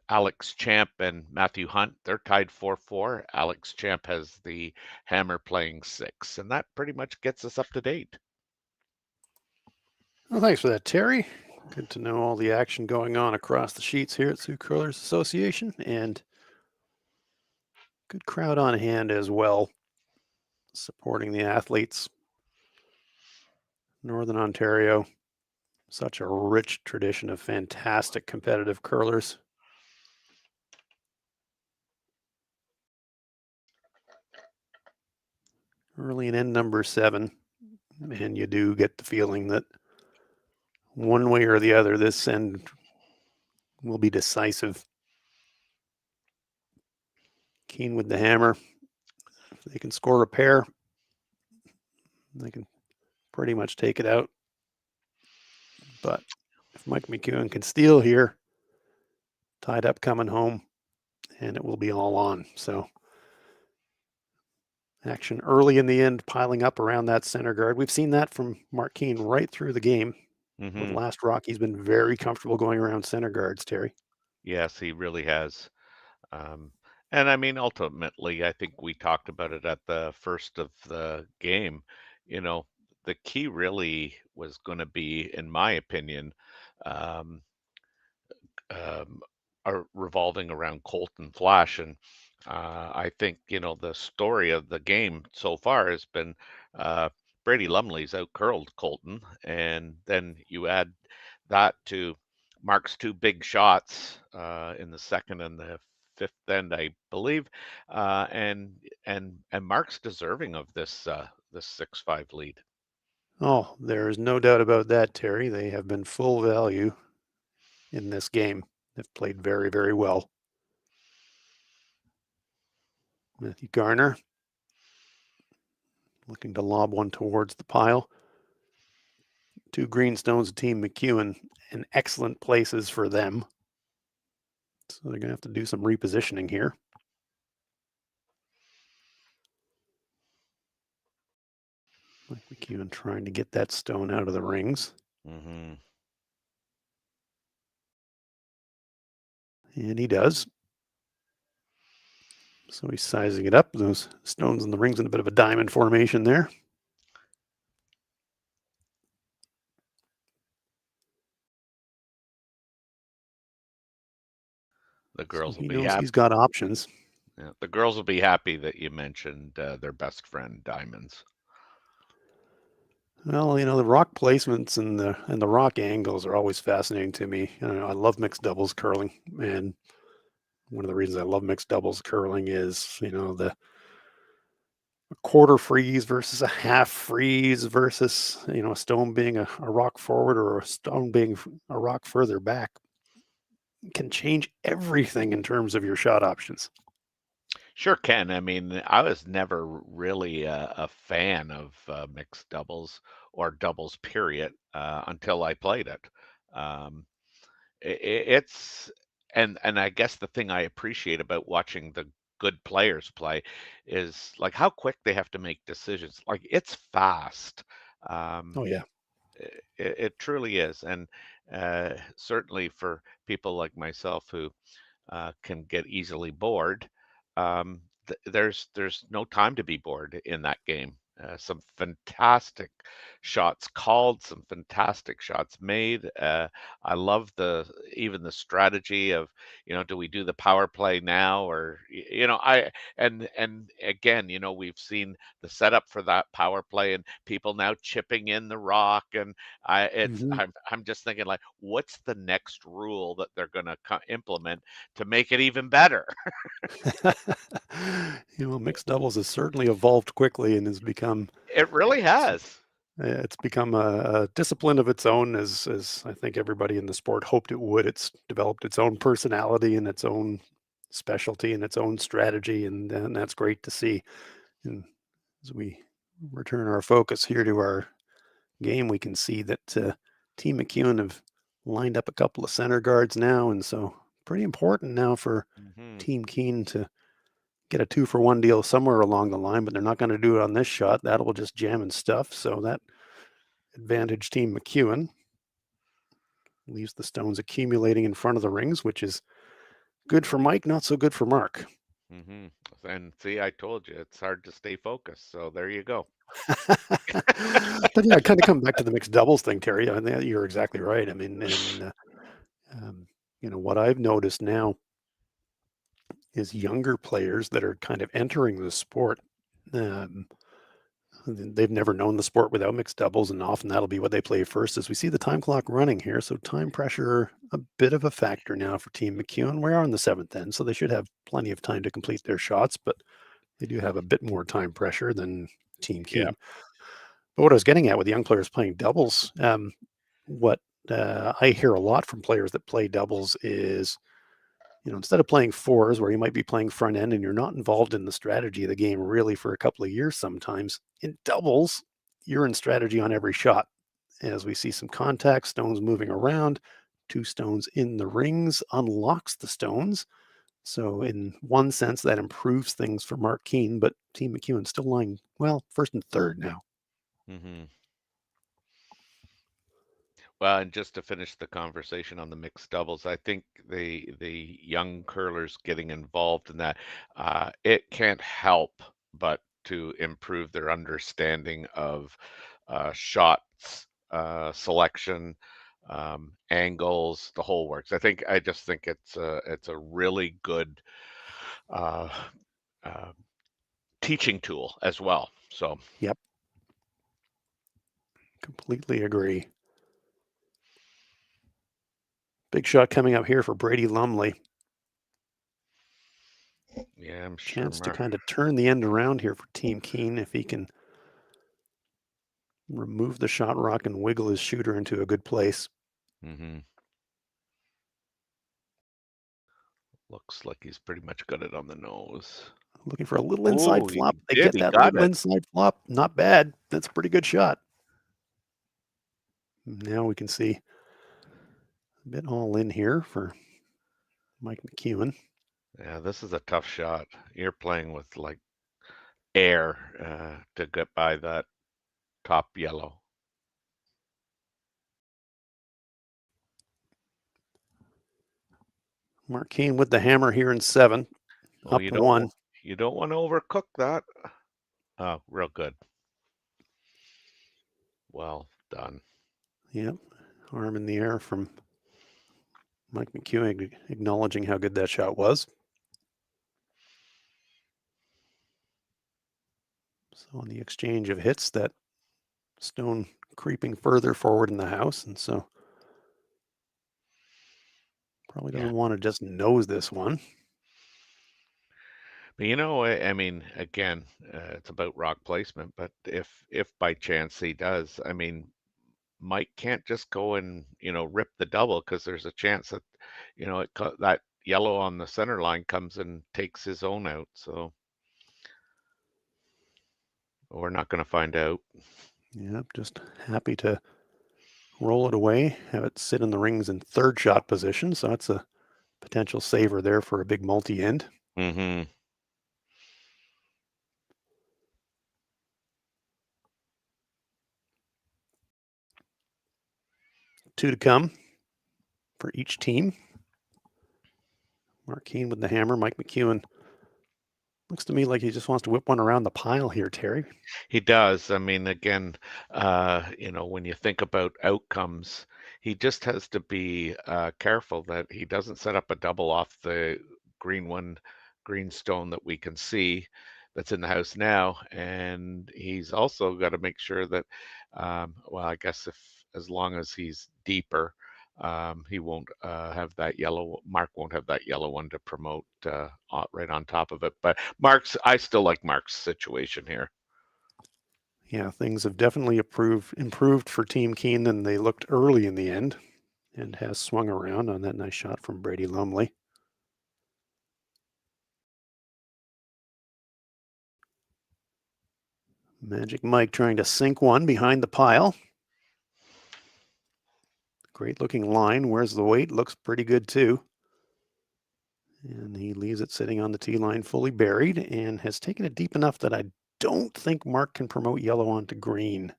Alex Champ and Matthew Hunt. They're tied 4-4. Alex Champ has the hammer playing 6, and that pretty much gets us up to date. Well, thanks for that, Terry. Good to know all the action going on across the sheets here at Sioux Curlers Association, and good crowd on hand as well, supporting the athletes. Northern Ontario, such a rich tradition of fantastic competitive curlers. Early in end number 7, and you do get the feeling that one way or the other, this end will be decisive. Kean with the hammer. If they can score a pair, they can pretty much take it out. But if Mike McEwen can steal here, tied up coming home, and it will be all on. So action early in the end, piling up around that center guard. We've seen that from Mark Kean right through the game. Mm-hmm. With last rock, he's been very comfortable going around center guards, Terry. Yes, he really has. And I mean, ultimately, I think we talked about it at the first of the game. You know, the key really was going to be, in my opinion, um, um, are revolving around Colton Flash. And I think, the story of the game so far has been uh, Brady Lumley's outcurled Colton. And then you add that to Mark's 2 big shots in the 2nd and the 5th end, I believe. And Mark's deserving of this 6-5 lead. Oh, there is no doubt about that, Terry. They have been full value in this game. They've played very, very well. Matthew Garner looking to lob one towards the pile. 2 green stones of Team McEwen in excellent places for them. So they're going to have to do some repositioning here. Mike McEwen trying to get that stone out of the rings. Mm-hmm. And he does. So he's sizing it up. Those stones in the rings in a bit of a diamond formation there. The So girls will he be knows happy. he's got options. Yeah, the girls will be happy that you mentioned their best friend, diamonds. Well, the rock placements and the rock angles are always fascinating to me. I love mixed doubles curling, and one of the reasons I love mixed doubles curling is the quarter freeze versus a half freeze versus a stone being a rock forward or a stone being a rock further back can change everything in terms of your shot options. Sure can. I mean, I was never really a fan of mixed doubles or doubles, period, until I played it. Um, it's and I guess the thing I appreciate about watching the good players play is like how quick they have to make decisions. Like it's fast. Um, Oh yeah. it truly is, and certainly for people like myself who can get easily bored. There's no time to be bored in that game. Some fantastic shots called, some fantastic shots made. I love the even the strategy of do we do the power play now or I and again we've seen the setup for that power play and people now chipping in the rock and Hmm. I'm just thinking like what's the next rule that they're going to implement to make it even better. Mixed doubles has certainly evolved quickly and has become It really has. it's become a discipline of its own, as I think everybody in the sport hoped it would. It's developed its own personality and its own specialty and its own strategy, and that's great to see. And as we return our focus here to our game, we can see that Team McEwen have lined up a couple of center guards now, and so pretty important now for Hmm. Team Kean to get a 2-for-1 deal somewhere along the line, but they're not going to do it on this shot. That'll just jam and stuff. So that advantage Team McEwen leaves the stones accumulating in front of the rings, which is good for Mike, not so good for Mark. Hmm. And see, I told you it's hard to stay focused. So there you go. But yeah, I kind of come back to the mixed doubles thing, Terry. I mean, you're exactly right. I mean, and um, what I've noticed now is younger players that are kind of entering the sport. Um, they've never known the sport without mixed doubles, and often that'll be what they play first. As we see the time clock running here, so time pressure a bit of a factor now for Team McEwen. We're on the seventh end, so they should have plenty of time to complete their shots, but they do have a bit more time pressure than Team Yeah. Kean. But what I was getting at with young players playing doubles, what I hear a lot from players that play doubles is, instead of playing fours where you might be playing front end and you're not involved in the strategy of the game really for a couple of years sometimes, in doubles, you're in strategy on every shot. As we see some contact, stones moving around, 2 stones in the rings unlocks the stones. So in one sense, that improves things for Mark Kean, but Team McEwen still lying, well, first and third now. Hmm. Well, and just to finish the conversation on the mixed doubles, I think the young curlers getting involved in that, it can't help but to improve their understanding of shots, selection, angles, the whole works. I just think it's a really good uh, uh, teaching tool as well. So Yep, completely agree. Big shot coming up here for Brady Lumley. yeah, I'm sure. Chance to kind of turn the end around here for Team Kean if he can remove the shot rock and wiggle his shooter into a good place. Hmm. Looks like he's pretty much got it on the nose. Looking for a little inside Oh, he flop. They did. get He that got little it. inside flop. Not bad. That's a pretty good shot. Now we can see a bit all in here for Mike McEwen. Yeah, this is a tough shot. You're playing with like air to get by that top yellow. Mark Kean with the hammer here in 7, Oh, up 1. you don't want to overcook that. Oh, real good. Well done. Yep, arm in the air from Mike McEwen, acknowledging how good that shot was. So on the exchange of hits, that stone creeping further forward in the house, and so probably Yeah. doesn't want to just nose this one. But I mean, again, it's about rock placement. But if by chance he does, I mean, Mike can't just go and rip the double because there's a chance that that yellow on the center line comes and takes his own out. So we're not going to find out. Yep, just happy to roll it away, have it sit in the rings in 3rd shot position. So that's a potential saver there for a big multi-end. Mm-hmm. 2 to come for each team. Mark Kean with the hammer. Mike McEwen looks to me like he just wants to whip one around the pile here, Terry. He does. I mean, again, when you think about outcomes, he just has to be careful that he doesn't set up a double off the green stone that we can see that's in the house now. And he's also got to make sure that, well, I guess if as long as he's deeper, he won't have that yellow. Mark won't have that yellow one to promote right on top of it. But I still like Mark's situation here. Yeah, things have definitely improved for Team Kean than they looked early in the end, and has swung around on that nice shot from Brady Lumley. Magic Mike trying to sink one behind the pile. Great looking line. Where's the weight? Looks pretty good too. And he leaves it sitting on the tee line fully buried and has taken it deep enough that I don't think Mark can promote yellow onto green.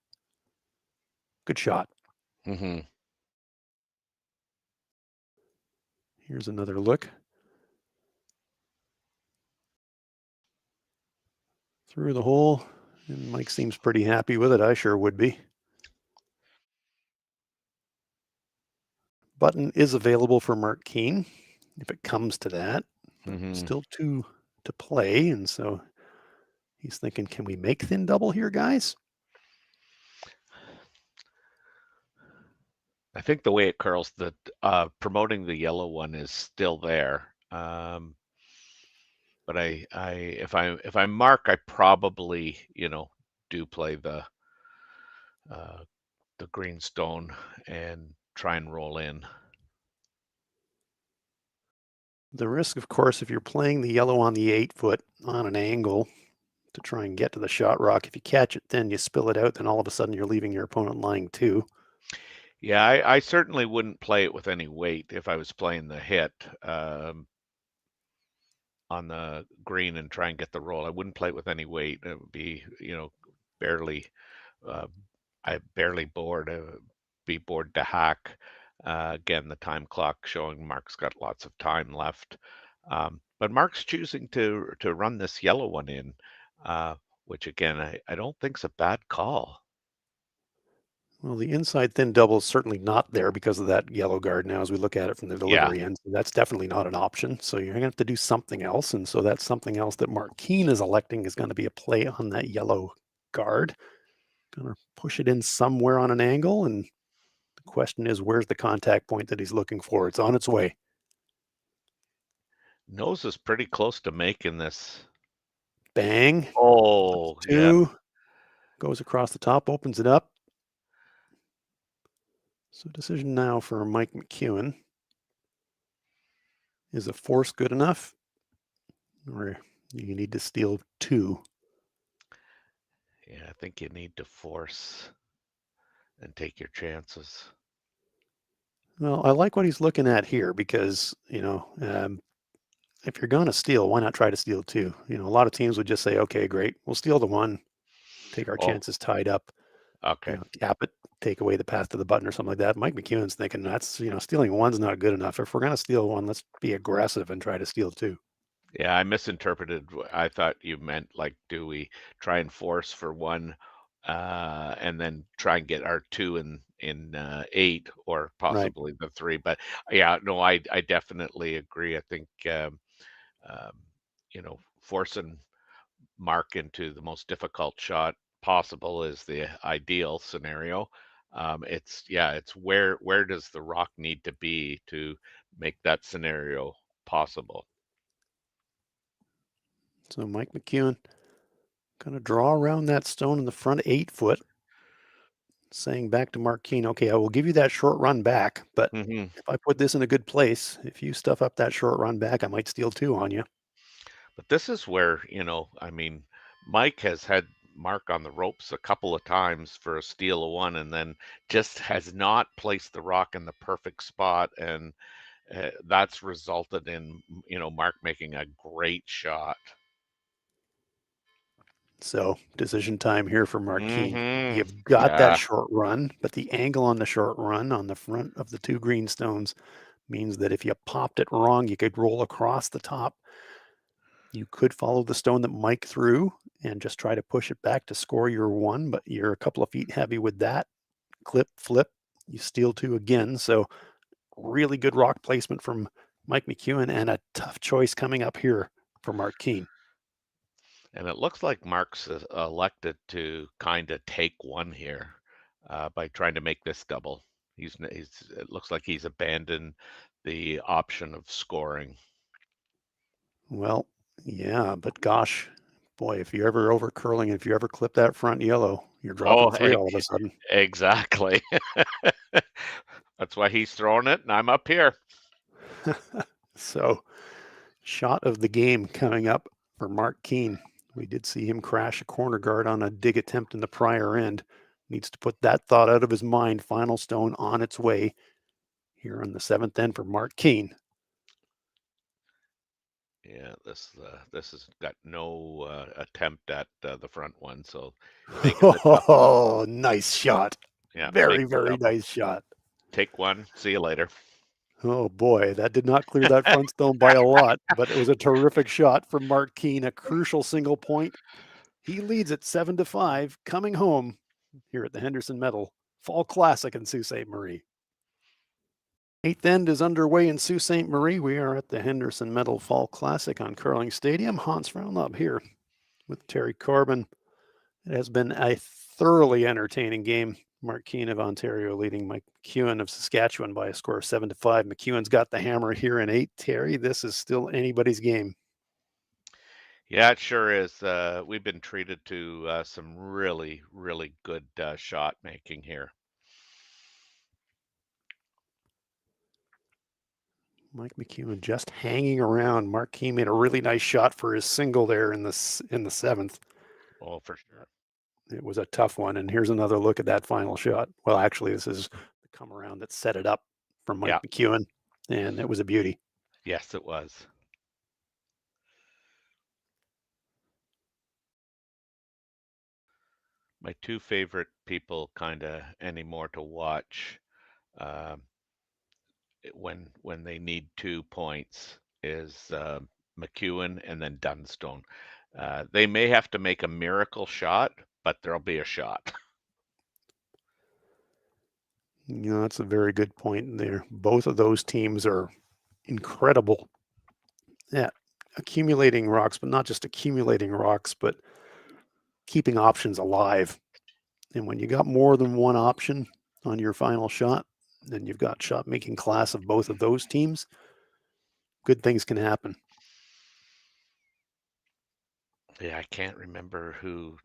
Good shot. Mm-hmm. Here's another look. Through the hole, and Mike seems pretty happy with it. I sure would be. Button is available for Mark Kean if it comes to that, but Mm-hmm. still 2 to play, and so he's thinking, can we make thin double here, guys? I think the way it curls, that promoting the yellow one is still there. But if I mark, I probably do play uh, the green stone and try and roll in. The risk, of course, if you're playing the yellow on the 8-foot on an angle to try and get to the shot rock, if you catch it, then you spill it out, then all of a sudden you're leaving your opponent lying too. Yeah, I certainly wouldn't play it with any weight if I was playing the hit on the green and try and get the roll. I wouldn't play it with any weight. It would be, barely, uh, I barely bored, be bored to hack. Again, the time clock showing Mark's got lots of time left. But Mark's choosing to run this yellow one in, which again, I don't think's a bad call. Well, the inside thin double is certainly not there because of that yellow guard now as we look at it from the Yeah. delivery end. So that's definitely not an option. So you're going to have to do something else. And so that's something else that Mark Kean is electing is going to be a play on that yellow guard. Going to push it in somewhere on an angle. And the question is, where's the contact point that he's looking for? It's on its way. Nose is pretty close to making this. Bang. Oh, yeah. 2. Goes across the top, opens it up. So decision now for Mike McEwen. Is a force good enough? Or you need to steal 2? Yeah, I think you need to force. and take your chances. Well, I like what he's looking at here because, if you're going to steal, why not try to steal two? A lot of teams would just say, okay, great, we'll steal the one, take our Oh, chances tied up, okay. cap it, take away the path to the button or something like that. Mike McEwen's thinking that's, stealing one's not good enough. If we're going to steal one, let's be aggressive and try to steal two. Yeah, I misinterpreted. I thought you meant like, do we try and force for one, and then try and get our two in 8 or Right. possibly the 3? But yeah, no, I definitely agree. I think um, forcing Mark into the most difficult shot possible is the ideal scenario. It's where does the rock need to be to make that scenario possible? So Mike McEwen going to draw around that stone in the front 8 foot, saying back to Mark Kean, okay, I will give you that short run back, but Hmm. if I put this in a good place, if you stuff up that short run back, I might steal two on you. But this is where, I mean, Mike has had Mark on the ropes a couple of times for a steal of one, and then just has not placed the rock in the perfect spot, and that's resulted in, Mark making a great shot. So decision time here for Mark Kean. Hmm. You've got that Yeah. short run, but the angle on the short run on the front of the two green stones means that if you popped it wrong, you could roll across the top. You could follow the stone that Mike threw and just try to push it back to score your one, but you're a couple of feet heavy with that. Clip, flip, you steal two again. So really good rock placement from Mike McEwen and a tough choice coming up here for Mark Kean. And it looks like Mark's elected to kind of take one here by trying to make this double. It looks like he's abandoned the option of scoring. Well, yeah, but gosh, boy, if you're ever over curling, if you ever clip that front yellow, you're dropping Oh, three all of a sudden. exactly. That's why he's throwing it, and I'm up here. So, shot of the game coming up for Mark Kean. We did see him crash a corner guard on a dig attempt in the prior end. Needs to put that thought out of his mind. Final stone on its way here on the seventh end for Mark Kean. Yeah, this has got no attempt at the front one, so making the double. Oh, nice shot. Yeah, Very, make the very double. nice shot. Take one. See you later. Oh boy, that did not clear that front stone by a lot, but it was a terrific shot from Mark Kean, a crucial single point. He leads it 7-5, coming home here at the Henderson Medal Fall Classic in Sault Ste. Marie. Eighth end is underway in Sault Ste. Marie. We are at the Henderson Medal Fall Classic on Curling Stadium. Hans Frauenlob here with Terry Corbin. It has been a thoroughly entertaining game. Mark Kean of Ontario leading Mike McEwen of Saskatchewan by a score of 7-5. McEwen's got the hammer here in 8. Terry, this is still anybody's game. Yeah, it sure is. We've been treated to some really, really good shot making here. Mike McEwen just hanging around. Mark Kean made a really nice shot for his single there in the seventh. Oh, for sure. It was a tough one. And here's another look at that final shot. Well, actually, this is the come around that set it up from Mike Yeah, McEwen, and it was a beauty. yes, it was. My two favorite people kind of anymore to watch um, when they need 2 points is McEwen and then Dunstone. They may have to make a miracle shot, but there'll be a shot. That's a very good point there. Both of those teams are incredible at accumulating rocks, but not just accumulating rocks, but keeping options alive. And when you got more than one option on your final shot, then you've got shot making class of both of those teams, good things can happen. Yeah, I can't remember who.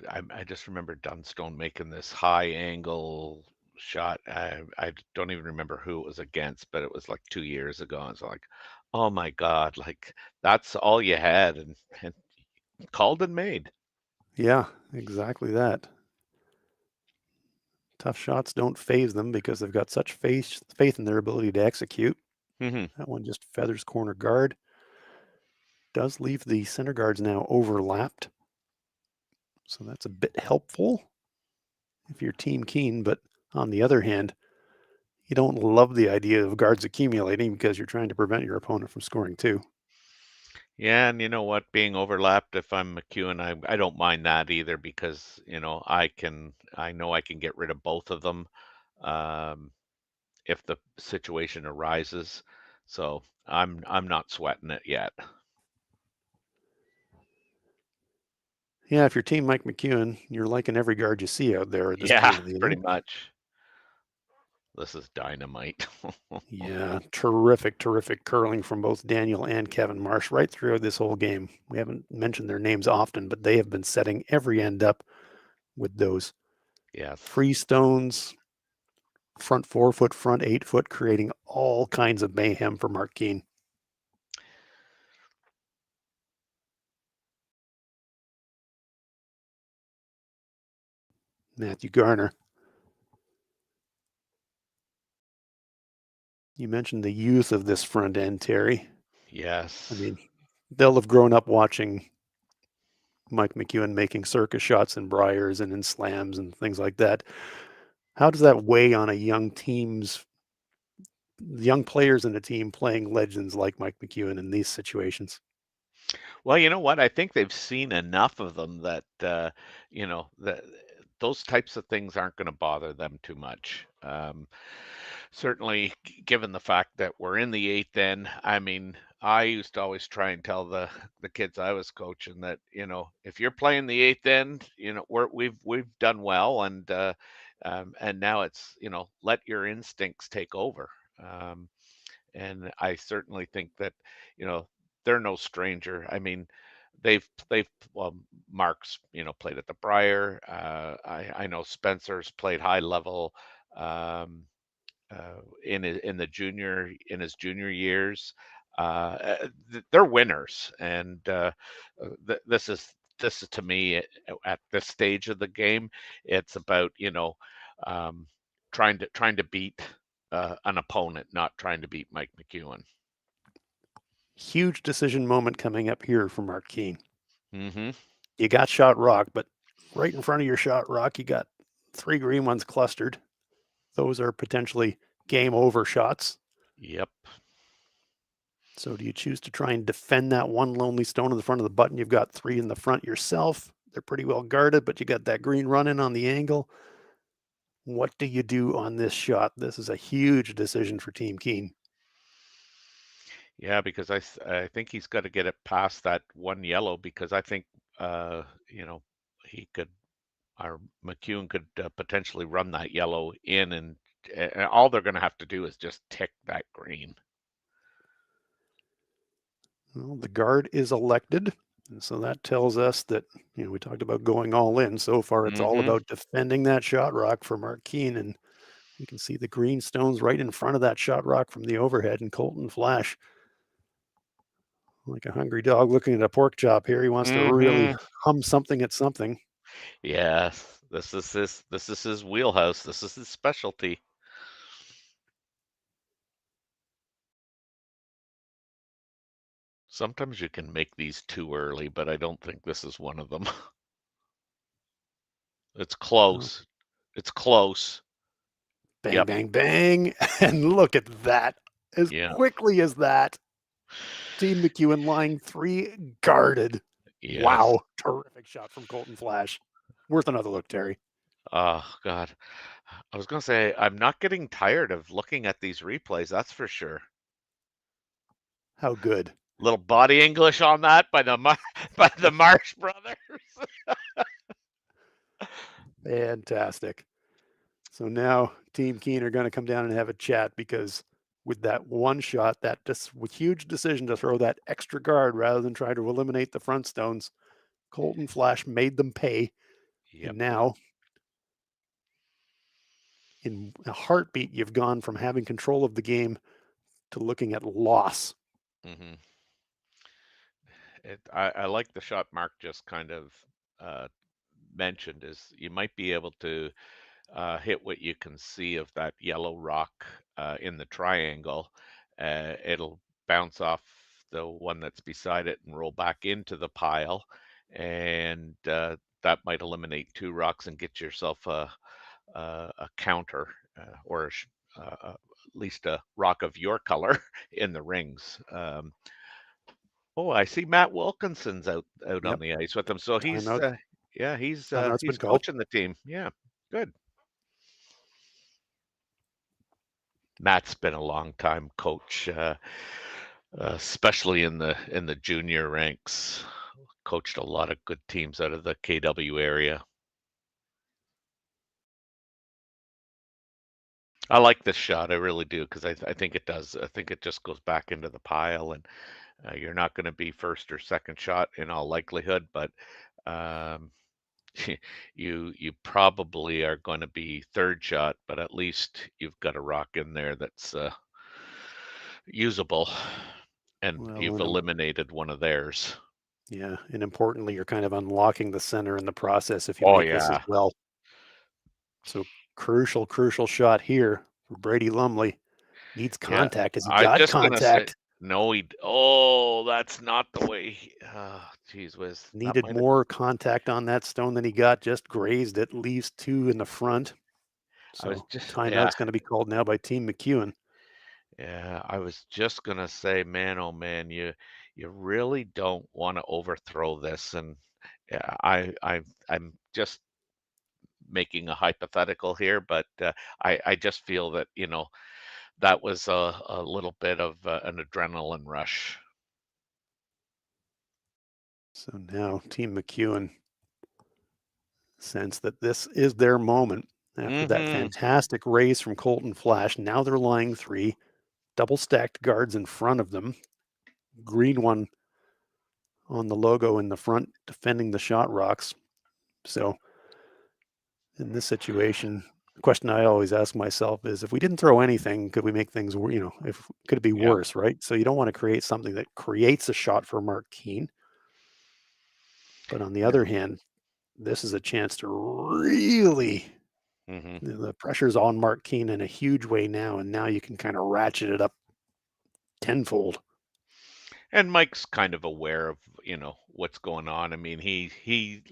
I just remember Dunstone making this high angle shot. I don't even remember who it was against, but it was like 2 years ago. And it's like, oh my God, like that's all you had, and called and made. Yeah, exactly that. Tough shots don't phase them because they've got such faith in their ability to execute. Hmm. That one just feathers corner guard. Does leave the center guards now overlapped. So that's a bit helpful if you're Team Kean. But on the other hand, you don't love the idea of guards accumulating because you're trying to prevent your opponent from scoring too. Yeah, and you know what? Being overlapped, if I'm McEwen, I don't mind that either because I know I can get rid of both of them um, if the situation arises. So I'm not sweating it yet. Yeah, if you're Team Mike McEwen, you're liking every guard you see out there at this Yeah, point of the pretty inning. much. This is dynamite. Yeah, terrific, terrific curling from both Daniel and Kevin Marsh right throughout this whole game. We haven't mentioned their names often, but they have been setting every end up with those Yes. free stones, front 4 foot, front 8 foot, creating all kinds of mayhem for Mark Keane. Matthew Garner. You mentioned the youth of this front end, Terry. I Yes. mean, they'll have grown up watching Mike McEwen making circus shots in Briars and in slams and things like that. How does that weigh on a young players in a team playing legends like Mike McEwen in these situations? Well, you know what? I think they've seen enough of them that that those types of things aren't going to bother them too much. Certainly, given the fact that we're in the eighth end, I mean, I used to always try and tell the kids I was coaching that if you're playing the eighth end, we've done well, and now it's let your instincts take over. Um, and I certainly think that you know they're no stranger. I mean, they've well, Mark's played at the Briar. I know Spencer's played high level um, in his junior years. They're winners, and this is to me at this stage of the game, it's about um, trying to beat an opponent, not trying to beat Mike McEwen. Huge decision moment coming up here for Mark Keane. Hmm. You got shot rock, but right in front of your shot rock, you got three green ones clustered. Those are potentially game over shots. Yep. So do you choose to try and defend that one lonely stone in the front of the button? You've got three in the front yourself. They're pretty well guarded, but you got that green running on the angle. What do you do on this shot? This is a huge decision for Team Keane. Yeah, because I think he's got to get it past that one yellow because I think uh, you know he could or McEwen could potentially run that yellow in, and all they're going to have to do is just tick that green. Well, the guard is elected. And so that tells us that, we talked about going all in. So far, it's all Hmm. about defending that shot rock for Mark Keane. And we can see the green stones right in front of that shot rock from the overhead. And Colton Flash, like a hungry dog looking at a pork chop here, he wants to really Hmm. hum something at something. Yes, this is his wheelhouse. This is his specialty. Sometimes you can make these too early, but I don't think this is one of them. It's Oh, close. It's close. bang, Yep. bang, bang. And look at that. As Yeah. quickly as that, Team McEwen line three guarded. Yes. Wow. Terrific shot from Colton Flash. Worth another look, Terry. Oh God. I was gonna say I'm not getting tired of looking at these replays, that's for sure. How good. Little body English on that by by the Marsh brothers. Fantastic. So now Team Keane are going to come down and have a chat because with that one shot, that just huge decision to throw that extra guard rather than try to eliminate the front stones, Colton Flash made them pay. Yep. And now, in a heartbeat, you've gone from having control of the game to looking at loss. Hmm. I like the shot Mark just kind of uh, mentioned is you might be able to hit what you can see of that yellow rock in the triangle, it'll bounce off the one that's beside it and roll back into the pile, and that might eliminate two rocks and get yourself a counter or at least a rock of your color in the rings. Oh, I see Matt Wilkinson's out on Yep, the ice with them, so timeout. yeah, Timeout's been he's called. coaching the team. Yeah, good. Matt's been a long time coach, especially in the junior ranks. Coached a lot of good teams out of the KW area. I like this shot, I really do, because I think it does. I think it just goes back into the pile, and you're not going to be first or second shot in all likelihood, but um, you probably are going to be third shot, but at least you've got a rock in there that's usable, and Well, you've eliminated one of theirs. yeah, and importantly, you're kind of unlocking the center in the process if you Oh make this as yeah, well. So crucial shot here for Brady Lumley. Needs yeah. contact. Has he I was got just gonna say contact? no. Oh, that's not the way. Geez whiz, that Needed might have. more contact on that stone than he got. Just grazed it. Leaves two in the front. I was So just yeah, timeout's going to be called now by Team McEwen. yeah. I was just gonna say, man, oh man, you really don't want to overthrow this, and yeah, I'm just making a hypothetical here, but I just feel that that was a little bit of an adrenaline rush. So now Team McEwen sense that this is their moment after that Hmm. fantastic race from Colton Flash. Now they're lying three, double stacked guards in front of them. Green one on the logo in the front defending the shot rocks. So in this situation, the question I always ask myself is if we didn't throw anything, could we make things, if could it be Yeah, worse, right? So you don't want to create something that creates a shot for Mark Kean. But on the other no. hand, this is a chance to really, Hmm. the pressure's on Mark Kean in a huge way now. And now you can kind of ratchet it up tenfold. And Mike's kind of aware of, what's going on. I mean, he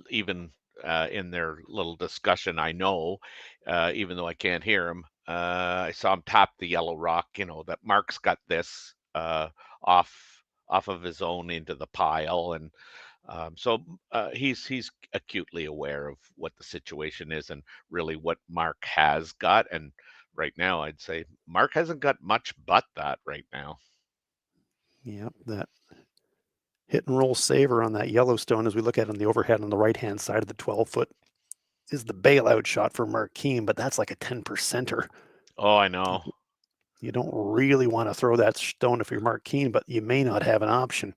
even in their little discussion, I know, even though I can't hear him, I saw him tap the yellow rock, that Mark's got this off off of his own into the pile, and so he's acutely aware of what the situation is and really what Mark has got. And right now, I'd say Mark hasn't got much but that right now. Yep, that hit and roll saver on that Yellowstone as we look at it on the overhead on the right hand side of the 12-foot is the bailout shot for Mark Keane, but that's like a 10 percenter. Oh, I know. You don't really want to throw that stone if you're Mark Keane, but you may not have an option.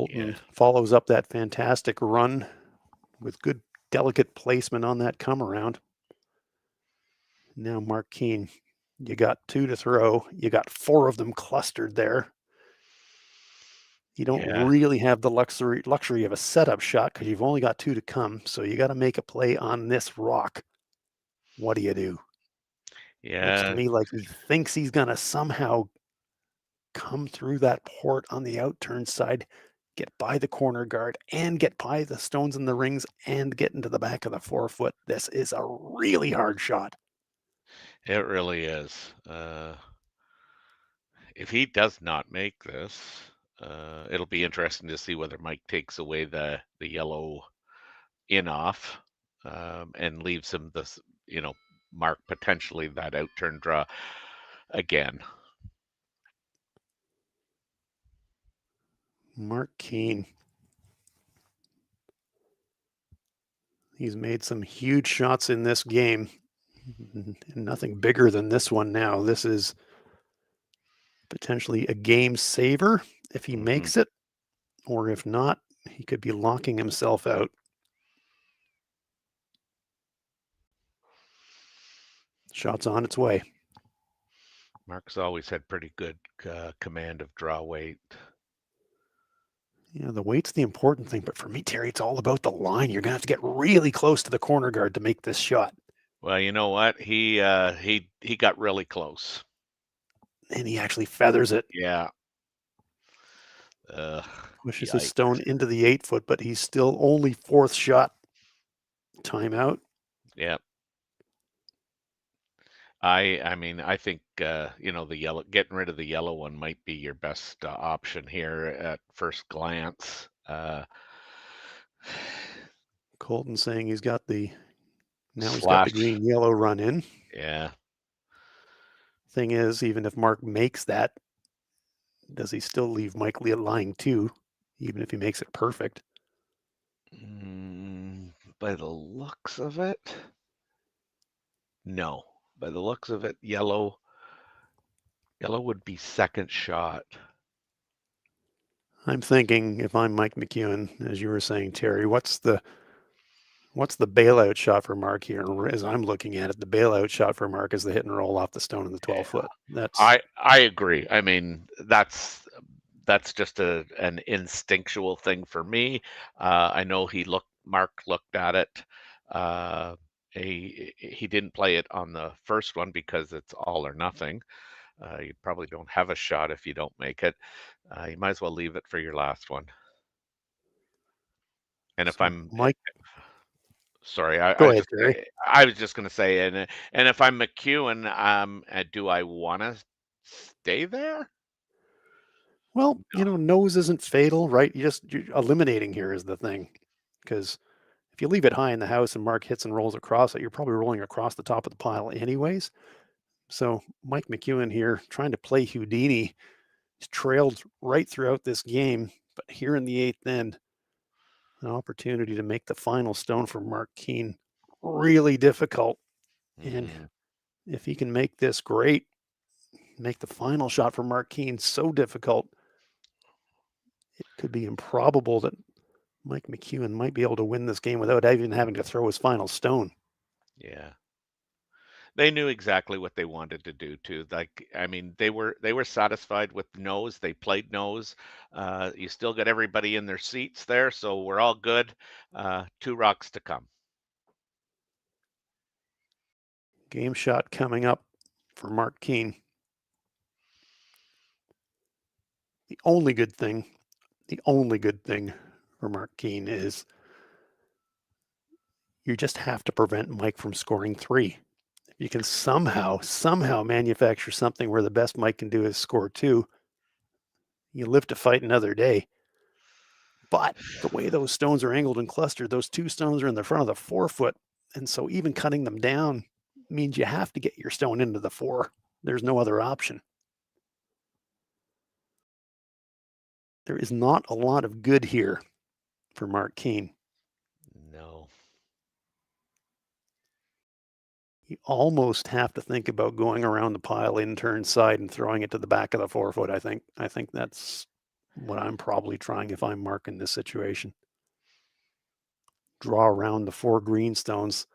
Yeah. Colton follows up that fantastic run with good, delicate placement on that come around. Now, Mark Keane, you got two to throw. You got four of them clustered there. You don't Yeah. really have the luxury of a setup shot because you've only got two to come. So you got to make a play on this rock. What do you do? Looks to Yeah. me like he thinks he's going to somehow come through that port on the outturn side, get by the corner guard, and get by the stones in the rings and get into the back of the 4 foot. This is a really hard shot. It really is. If he does not make this, it'll be interesting to see whether Mike takes away the yellow in off, and leaves him this, Mark potentially that outturn draw again. Mark Keane, he's made some huge shots in this game. Nothing bigger than this one now. This is potentially a game saver if he Hmm. makes it, or if not, he could be locking himself out. Shot's on its way. Mark's always had pretty good command of draw weight. The weight's the important thing, but for me, Terry, it's all about the line. You're gonna have to get really close to the corner guard to make this shot. Well, you know what? He got really close. And he actually feathers it, Yeah. Ugh, pushes his yikes. stone into the 8-foot, but he's still only fourth shot. Timeout. Yeah. I mean, I think the yellow getting rid of the yellow one might be your best option here at first glance. Colton saying he's got the Slash. green yellow run in. Yeah. Thing is, even if Mark makes that, does he still leave Mike Lee at lying 2, even if he makes it perfect? By the looks of it, no. By the looks of it, yellow would be second shot. I'm thinking if I'm Mike McEwen, as you were saying, Terry, what's the bailout shot for Mark here? As I'm looking at it, the bailout shot for Mark is the hit and roll off the stone in the 12 Yeah. foot. That's I agree. I mean, that's just an instinctual thing for me. I know Mark looked at it. Uh, he didn't play it on the first one because it's all or nothing. You probably don't have a shot if you don't make it. You might as well leave it for your last one. And if so I'm Mike. sorry, Go ahead, Terry. I was just gonna say, and if I'm McEwen, do I want to stay there? Well, No. nose isn't fatal, right? You're eliminating here is the thing, because if you leave it high in the house and Mark hits and rolls across it, you're probably rolling across the top of the pile anyways. So Mike McEwen here trying to play Houdini. He's trailed right throughout this game, but here in the 8th end, an opportunity to make the final stone for Mark Kean really difficult. And Mm, if he can make this great, make the final shot for Mark Kean so difficult, it could be improbable that Mike McEwen might be able to win this game without even having to throw his final stone. yeah. They knew exactly what they wanted to do too. Like, I mean, they were satisfied with nose. They played nose. You still got everybody in their seats there, so we're all good. 2 rocks to come. Game shot coming up for Mark Kean. The only good thing for Mark Kean is you just have to prevent Mike from scoring 3. If you can somehow manufacture something where the best Mike can do is score 2, you live to fight another day. But the way those stones are angled and clustered, those 2 stones are in the front of the 4-foot. And so even cutting them down means you have to get your stone into the 4. There's no other option. There is not a lot of good here for Mark Kean. No. You almost have to think about going around the pile in turn side and throwing it to the back of the 4-foot. I think that's what I'm probably trying if I'm Mark in this situation. Draw around the 4 greenstones,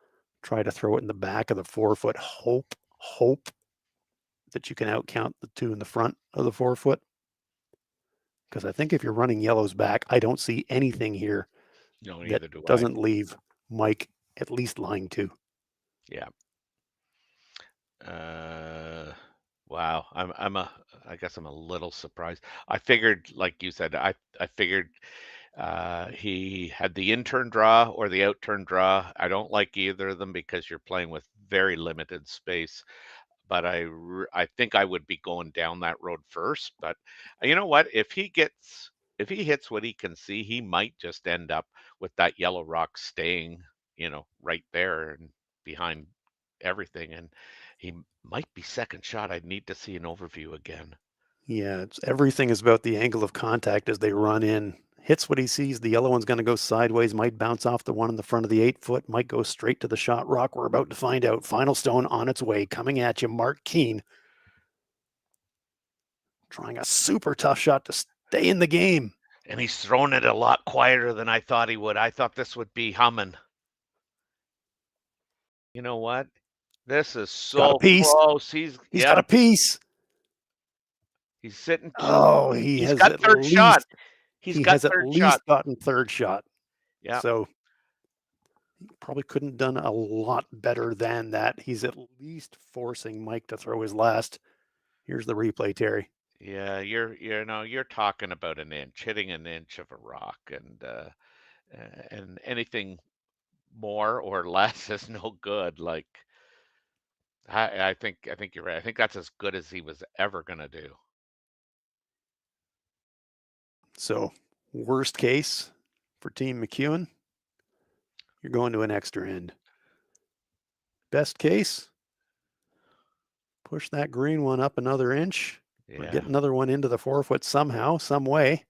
try to throw it in the back of the 4-foot. Hope that you can outcount the 2 in the front of the 4-foot. Because I think if you're running yellows back, I don't see anything here No, that neither do I. doesn't leave Mike at least lying 2. Yeah. Wow. I guess I'm a little surprised. I figured, like you said, I figured he had the in turn draw or the out turn draw. I don't like either of them because you're playing with very limited space. But I think I would be going down that road first. But you know what? If he hits what he can see, he might just end up with that yellow rock staying, right there and behind everything. And he might be second shot. I'd need to see an overview again. Yeah, everything is about the angle of contact as they run in. Hits what he sees. The yellow one's going to go sideways, might bounce off the one in the front of the 8-foot, might go straight to the shot rock. We're about to find out. Final stone on its way, coming at you. Mark Kean trying a super tough shot to stay in the game. And he's thrown it a lot quieter than I thought he would. I thought this would be humming. You know what? This is He's got a so piece. close. He's got a piece. He's sitting. Oh, he He's has got at third shot. least He's He got has at third shot. least gotten third shot. Yeah. So he probably couldn't have done a lot better than that. He's at least forcing Mike to throw his last. Here's the replay, Terry. Yeah, you're talking about an inch, hitting an inch of a rock, and anything more or less is no good. Like I think you're right. I think that's as good as he was ever gonna do. So worst case for Team McEwen, you're going to an extra end. Best case, push that green one up another inch or get Yeah. another one into the 4-foot somehow, some way.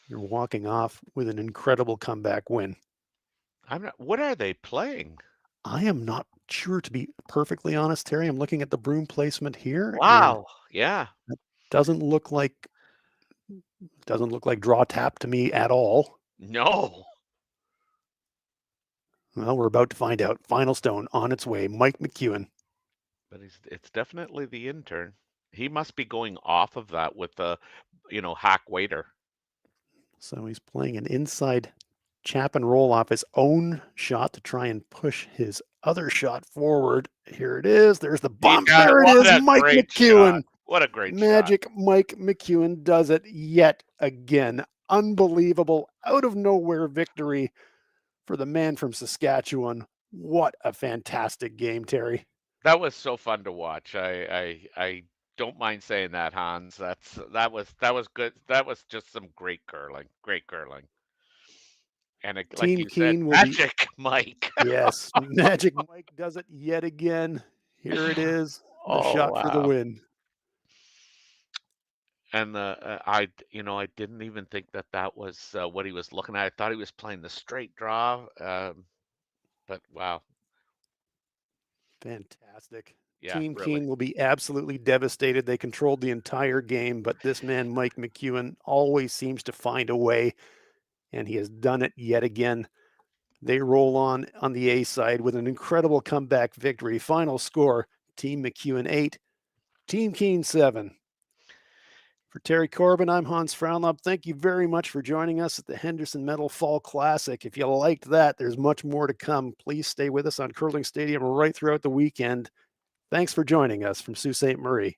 You're walking off with an incredible comeback win. What are they playing? I am not sure, to be perfectly honest, Terry. I'm looking at the broom placement here and Wow. Yeah. doesn't look like draw tap to me at all. No. Well, we're about to find out. Final stone on its way. Mike McEwen. But it's definitely the intern. He must be going off of that with the, hack waiter. So he's playing an inside chap and roll off his own shot to try and push his other shot forward. Here it is. There's the He bump. got There it what is. a Mike great shot. McEwen. What a great shot. Magic Mike McEwen does it yet again. Unbelievable, out of nowhere victory for the man from Saskatchewan. What a fantastic game, Terry. That was so fun to watch. I don't mind saying that, Hans. That was good. That was just some great curling. Great curling. And like Team you said, Kean will be, magic Mike. yes, Magic Mike does it yet again. Here it is, the Oh shot for the wow. win. And I didn't even think that was what he was looking at. I thought he was playing the straight draw. But wow. Fantastic. Yeah, Team really. Kean will be absolutely devastated. They controlled the entire game, but this man, Mike McEwen, always seems to find a way, and he has done it yet again. They roll on the A side with an incredible comeback victory. Final score, Team McEwen 8, Team Kean 7. For Terry Corbin, I'm Hans Frauenlob. Thank you very much for joining us at the Henderson Metal Fall Classic. If you liked that, there's much more to come. Please stay with us on Curling Stadium right throughout the weekend. Thanks for joining us from Sault Ste. Marie.